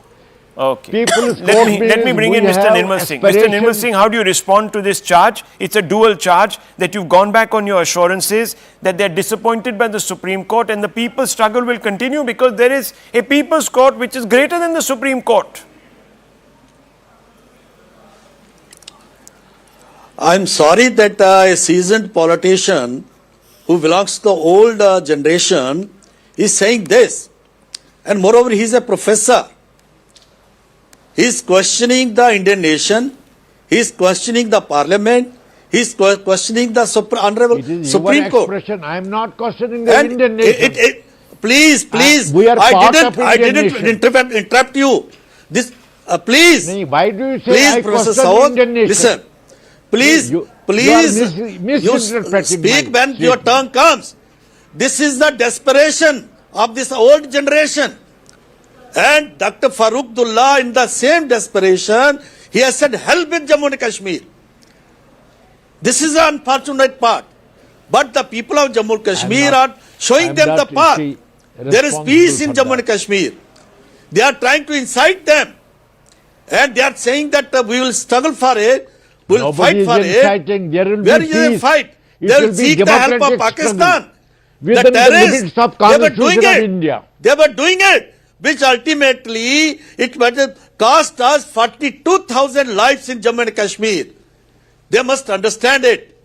Okay. Let me bring in Mr. Nirmal Singh. Mr. Nirmal Singh, how do you respond to this charge? It's a dual charge that you've gone back on your assurances that they're disappointed by the Supreme Court and the people's struggle will continue because there is a People's Court which is greater than the Supreme Court. I'm sorry that a seasoned politician who belongs to the old generation is saying this. And moreover, he's a professor. He's questioning the Indian nation. He's questioning the parliament. He's questioning the Honorable Supreme Court. Expression. I'm not questioning the Indian nation. Please, we are I didn't interrupt you. This, please. Why do you say please, I Professor question Sahu, Indian nation? listen. Please, you speak when your turn comes. This is the desperation of this old generation. And Dr. Farooqullah, in the same desperation, he has said, help with Jammu and Kashmir. This is the unfortunate part. But the people of Jammu and Kashmir are showing them the path. There is peace in Jammu and Kashmir. They are trying to incite them. And they are saying that we will struggle for it. We will fight for it. Where is the fight? They will seek the help of Pakistan. The terrorists, they were doing it. They were doing it. Which ultimately, it would cost us 42,000 lives in Jammu and Kashmir. They must understand it.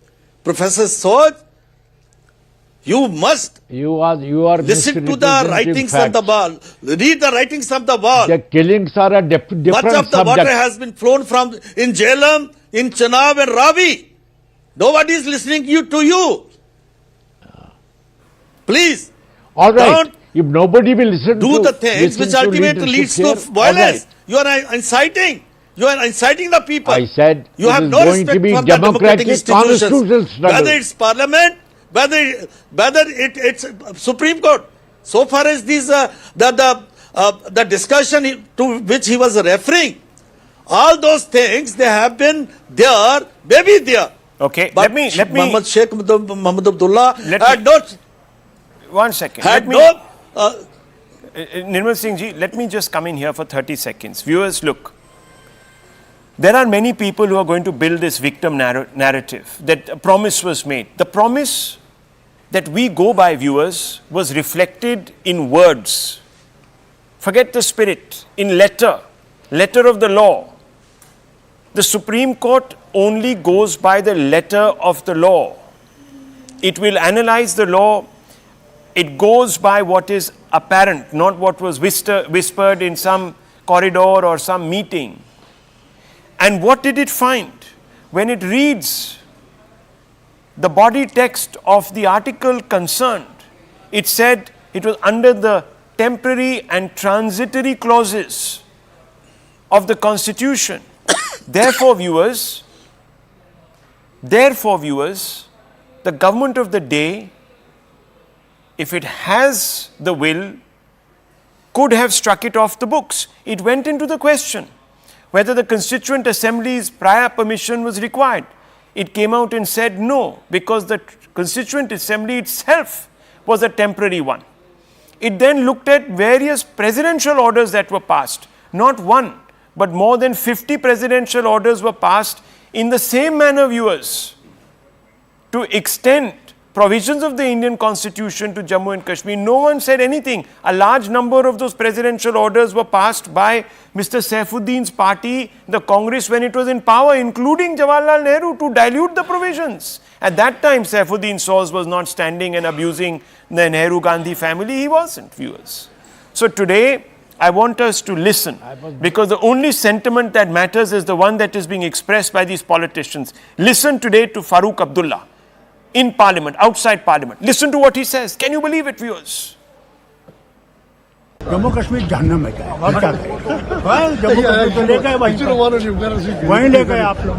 Professor Soj, you must listen to the writings of the wall. Read the writings of the wall. The killings are a different Much of the subject. water has been flown from in Jhelum, in Chenab and Ravi. Nobody is listening to you. Please. All right. Don't if nobody will listen do to the things which ultimately leads to violence. Right. You are inciting. You are inciting the people. I said you have no respect for the democratic institutions. Whether it's parliament, whether it's Supreme Court. So far as these the discussion to which he was referring, all those things they have been there, maybe there. Okay, but let me Muhammad Sheikh Muhammad Abdullah had not. One second. Nirmal Singh ji, let me just come in here for 30 seconds. Viewers, look. There are many people who are going to build this victim narrative that a promise was made. The promise that we go by, viewers, was reflected in words. Forget the spirit. In letter of the law. The Supreme Court only goes by the letter of the law. It will analyze the law. It goes by what is apparent, not what was whispered in some corridor or some meeting. And what did it find? When it reads the body text of the article concerned, it said it was under the temporary and transitory clauses of the Constitution. Therefore, viewers, the government of the day, if it has the will, could have struck it off the books. It went into the question whether the Constituent Assembly's prior permission was required. It came out and said no, because the Constituent Assembly itself was a temporary one. It then looked at various presidential orders that were passed. Not one, but more than 50 presidential orders were passed in the same manner, viewers, to extend provisions of the Indian Constitution to Jammu and Kashmir. No one said anything. A large number of those presidential orders were passed by Mr. Saifuddin's party, the Congress, when it was in power, including Jawaharlal Nehru, to dilute the provisions. At that time, Saifuddin Soz was not standing and abusing the Nehru-Gandhi family. He wasn't, viewers. So today, I want us to listen, because the only sentiment that matters is the one that is being expressed by these politicians. Listen today to Farooq Abdullah. In Parliament, outside Parliament. Listen to what he says. Can you believe it, viewers? Jammu Kashmir जहन्नम में जाए हम क्या करें जम्मू कश्मीर तो ले गए वहीं ले गए आप लोग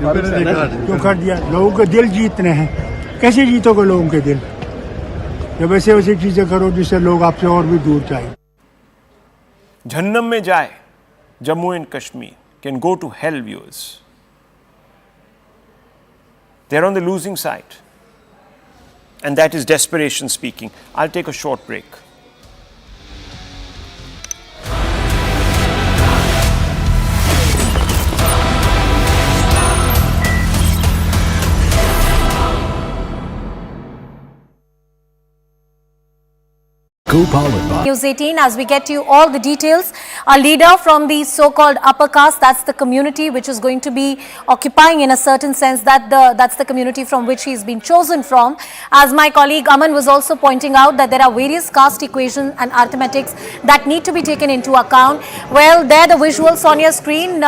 क्यों कर दिया लोगों के दिल जीतने हैं कैसे जीतोगे लोगों के दिल जब ऐसे वैसे चीजें करो जिससे लोग आपसे और भी दूर जाए जहन्नम में जाए Jammu and Kashmir can go to hell, viewers. They're on the losing side. And that is desperation speaking. I'll take a short break. Go co-powered by News 18, as we get to you all the details, a leader from the so-called upper caste, that's the community which is going to be occupying in a certain sense, that's the community from which he's been chosen from. As my colleague Aman was also pointing out, that there are various caste equations and arithmetics that need to be taken into account. Well, there the visuals on your screen.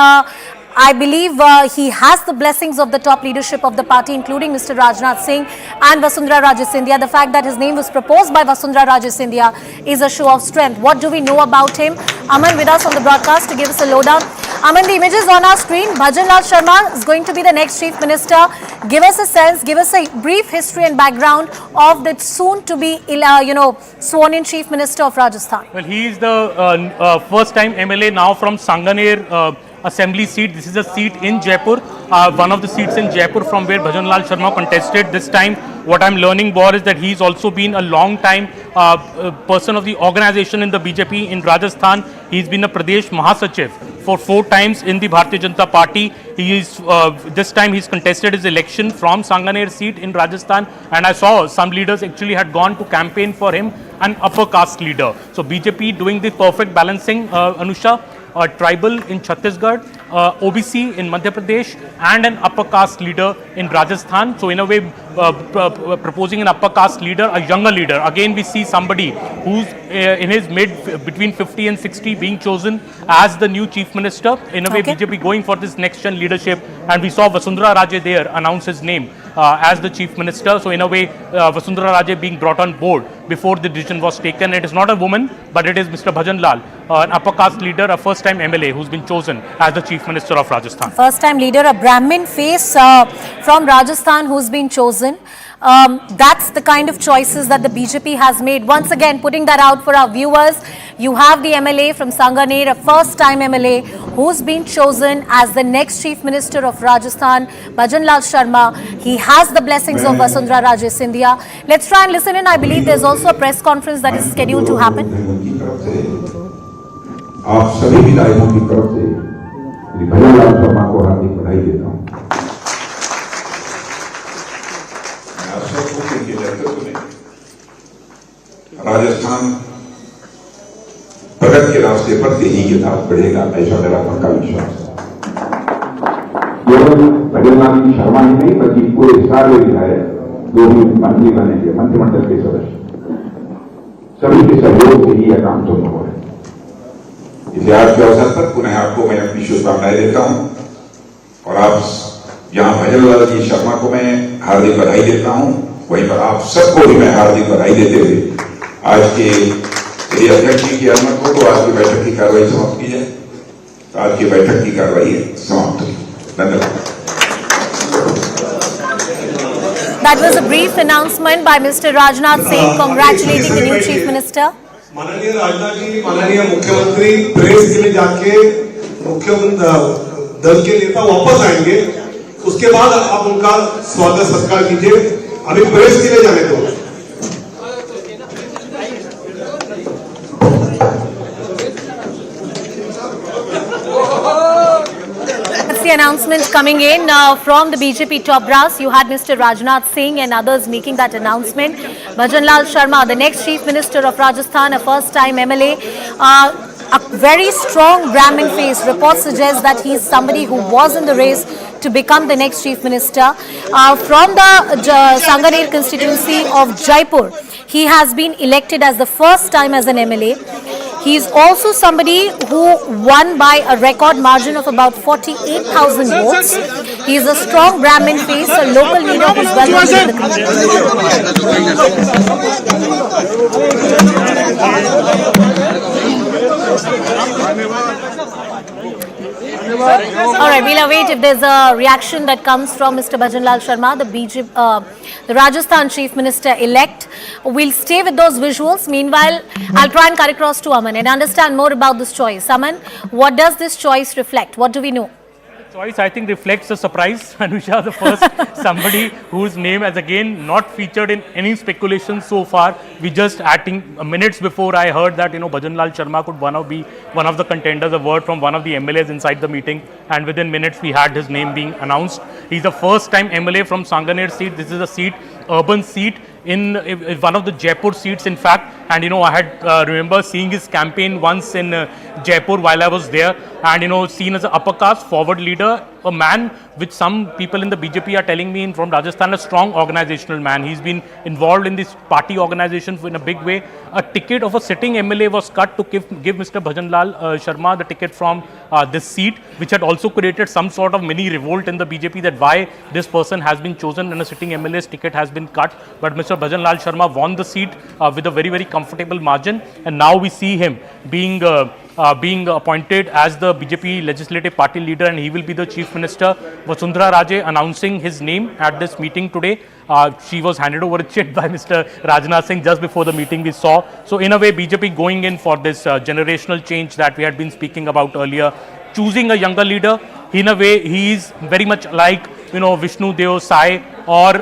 I believe he has the blessings of the top leadership of the party, including Mr. Rajnath Singh and Vasundhara Raje Scindia. The fact that his name was proposed by Vasundhara Raje Scindia is a show of strength. What do we know about him? Aman with us on the broadcast to give us a lowdown. Aman, the images on our screen. Bhajan Lal Sharma is going to be the next Chief Minister. Give us a sense, give us a brief history and background of the soon-to-be, sworn-in Chief Minister of Rajasthan. Well, he is the first-time MLA now from Sanganer Assembly seat. This is a seat in Jaipur, one of the seats in Jaipur from where Bhajan Lal Sharma contested. This time, what I'm learning more is that he's also been a long-time person of the organization in the BJP in Rajasthan. He's been a Pradesh Mahasachiv for 4 times in the Bharatiya Janata Party. He is this time he's contested his election from Sanganer seat in Rajasthan, and I saw some leaders actually had gone to campaign for him, an upper caste leader. So BJP doing the perfect balancing, Anusha. Tribal in Chhattisgarh, OBC in Madhya Pradesh, and an upper caste leader in Rajasthan. So in a way, proposing an upper caste leader, a younger leader. Again, we see somebody who's in his between 50 and 60 being chosen as the new Chief Minister. In a way, BJP going for this next-gen leadership. And we saw Vasundhara Raje there announce his name as the Chief Minister. So in a way, Vasundhara Raje being brought on board before the decision was taken. It is not a woman, but it is Mr. Bhajan Lal, an upper caste leader, a first-time MLA who's been chosen as the Chief Minister of Rajasthan. First-time leader, a Brahmin face from Rajasthan who's been chosen. That's the kind of choices that the BJP has made. Once again, putting that out for our viewers, you have the MLA from Sanganer, a first-time MLA who's been chosen as the next Chief Minister of Rajasthan, Bhajan Lal Sharma. He has the blessings of Vasundhara Raje Scindia. Let's try and listen in. I believe there's also a press conference that is scheduled to happen. आप सभी विधायकों की तरफ से भजन लाल शर्मा को हार्दिक बधाई देता हूं। मैं आप सबको के नेतृत्व में राजस्थान प्रगति के रास्ते पर तेजी के साथ बढ़ेगा, ऐसा मेरा पक्का विश्वास है। केवल भजन लाल शर्मा ही नहीं बल्कि पूरे सारे विधायक जो भी मंत्री बनेंगे, मंत्रिमंडल के सदस्य, सभी के सहयोग से ही यह काम संभव है। इसे आज के अवसर पर पुनः आपको मैं अपनी शुभकामनाएं देता हूं और आप जहां भजन लाल जी शर्मा को मैं हार्दिक बधाई देता हूं, वहीं पर आप सबको भी मैं हार्दिक बधाई देते हुए आज के यदि अध्यक्ष जी की अनुमति हो तो आज की बैठक की कार्रवाई समाप्त की जाए। तो आज की बैठक की कार्रवाई समाप्त हुई। धन्यवाद। That was a brief announcement by Mr. Rajnath Singh congratulating the new Chief Minister. माननीय राजनाथ जी, माननीय मुख्यमंत्री प्रेस के लिए जाके मुख्यमंत्री दल के नेता वापस आएंगे, उसके बाद आप उनका स्वागत सत्कार कीजिए। अभी प्रेस के लिए जाने दो। That's the announcement coming in from the BJP top brass. You had Mr. Rajnath Singh and others making that announcement. Bhajan Lal Sharma, the next Chief Minister of Rajasthan, a first-time MLA. A very strong Brahmin face. Reports suggest that he is somebody who was in the race to become the next Chief Minister. From the Sanganer constituency of Jaipur, he has been elected as the first time as an MLA. He is also somebody who won by a record margin of about 48,000 votes. He is a strong Brahmin face, a local leader who is well known in All right, we'll await if there's a reaction that comes from Mr. Bhajan Lal Sharma, the Rajasthan Chief Minister-elect. We'll stay with those visuals. Meanwhile, I'll try and cut across to Aman and understand more about this choice. Aman, what does this choice reflect? What do we know? Choice, I think, reflects a surprise. Anusha, the first somebody whose name has again not featured in any speculation so far. We just acting minutes before I heard that Bhajan Lal Sharma could be one of the contenders. A word from one of the MLAs inside the meeting, and within minutes we had his name being announced. He's the first time MLA from Sanganer seat. This is a seat, urban seat in one of the Jaipur seats, in fact. And I had remember seeing his campaign once in Jaipur while I was there, and seen as an upper caste forward leader, a man which some people in the BJP are telling me from Rajasthan, a strong organizational man. He's been involved in this party organization in a big way. A ticket of a sitting MLA was cut to give Mr. Bhajanlal Sharma the ticket from this seat, which had also created some sort of mini revolt in the BJP that why this person has been chosen and a sitting MLA's ticket has been cut. But Mr. Bhajanlal Sharma won the seat with a very, very comfortable margin, and now we see him being appointed as the BJP legislative party leader, and he will be the chief minister. Vasundhara Raje announcing his name at this meeting today. She was handed over a chit by Mr. Rajnath Singh just before the meeting we saw. So in a way, BJP going in for this generational change that we had been speaking about earlier, choosing a younger leader. In a way, he is very much like Vishnu Deo Sai or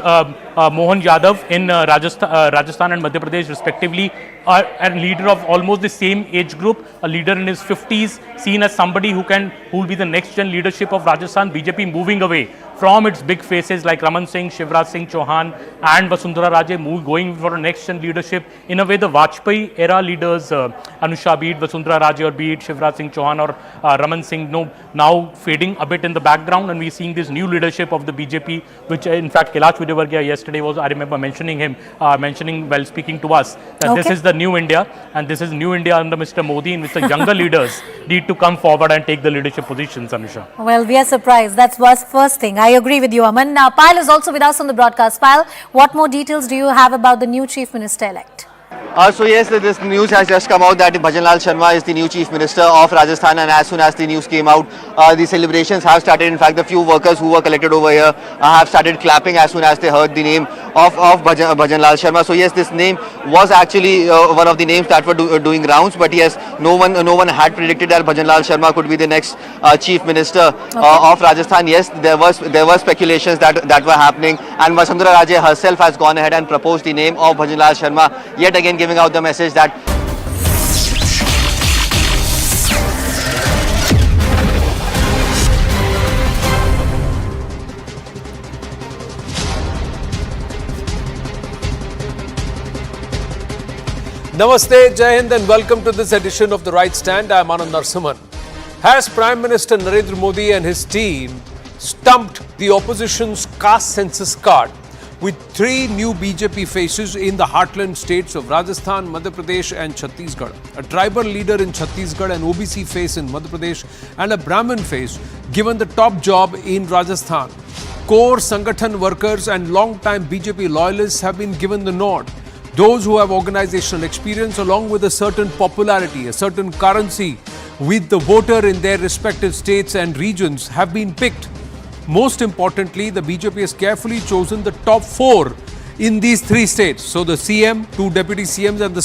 Mohan Yadav in Rajasthan and Madhya Pradesh respectively, a leader of almost the same age group, a leader in his 50s, seen as somebody who will be the next gen leadership of Rajasthan. BJP moving away from its big faces like Raman Singh, Shivraj Singh Chauhan and Vasundhara Raje, going for a next gen leadership. In a way, the Vajpayee era leaders, Anusha, be it Vasundhara Raje or be it Shivraj Singh Chauhan or Raman Singh, now fading a bit in the background, and we're seeing this new leadership of the BJP, which in fact Kailash Vijayvargiya yesterday I remember mentioning while speaking to us that this is the new India, and this is new India under Mr. Modi, in which the younger leaders need to come forward and take the leadership positions, Anusha. Well, we are surprised. That's first thing. I agree with you, Aman. Now, Payal is also with us on the broadcast. Payal, what more details do you have about the new Chief Minister-elect? So yes, this news has just come out that Bhajanlal Sharma is the new Chief Minister of Rajasthan, and as soon as the news came out, the celebrations have started. In fact, the few workers who were collected over here have started clapping as soon as they heard the name of Bhajanlal Sharma. So yes, this name was actually one of the names that were doing rounds, but yes, no one had predicted that Bhajanlal Sharma could be the next Chief Minister of Rajasthan. Yes, there were speculations that were happening, and Vasundhara Raje herself has gone ahead and proposed the name of Bhajanlal Sharma, yet again giving out the message that Namaste, Jai Hind, and welcome to this edition of The Right Stand. I am Anand Narasimhan. Has Prime Minister Narendra Modi and his team stumped the opposition's caste census card with 3 new BJP faces in the heartland states of Rajasthan, Madhya Pradesh and Chhattisgarh? A tribal leader in Chhattisgarh, an OBC face in Madhya Pradesh and a Brahmin face given the top job in Rajasthan. Core Sangathan workers and long-time BJP loyalists have been given the nod. Those who have organizational experience along with a certain popularity, a certain currency with the voter in their respective states and regions have been picked. Most importantly, the BJP has carefully chosen the top 4 in these 3 states. So the CM, 2 deputy CMs and the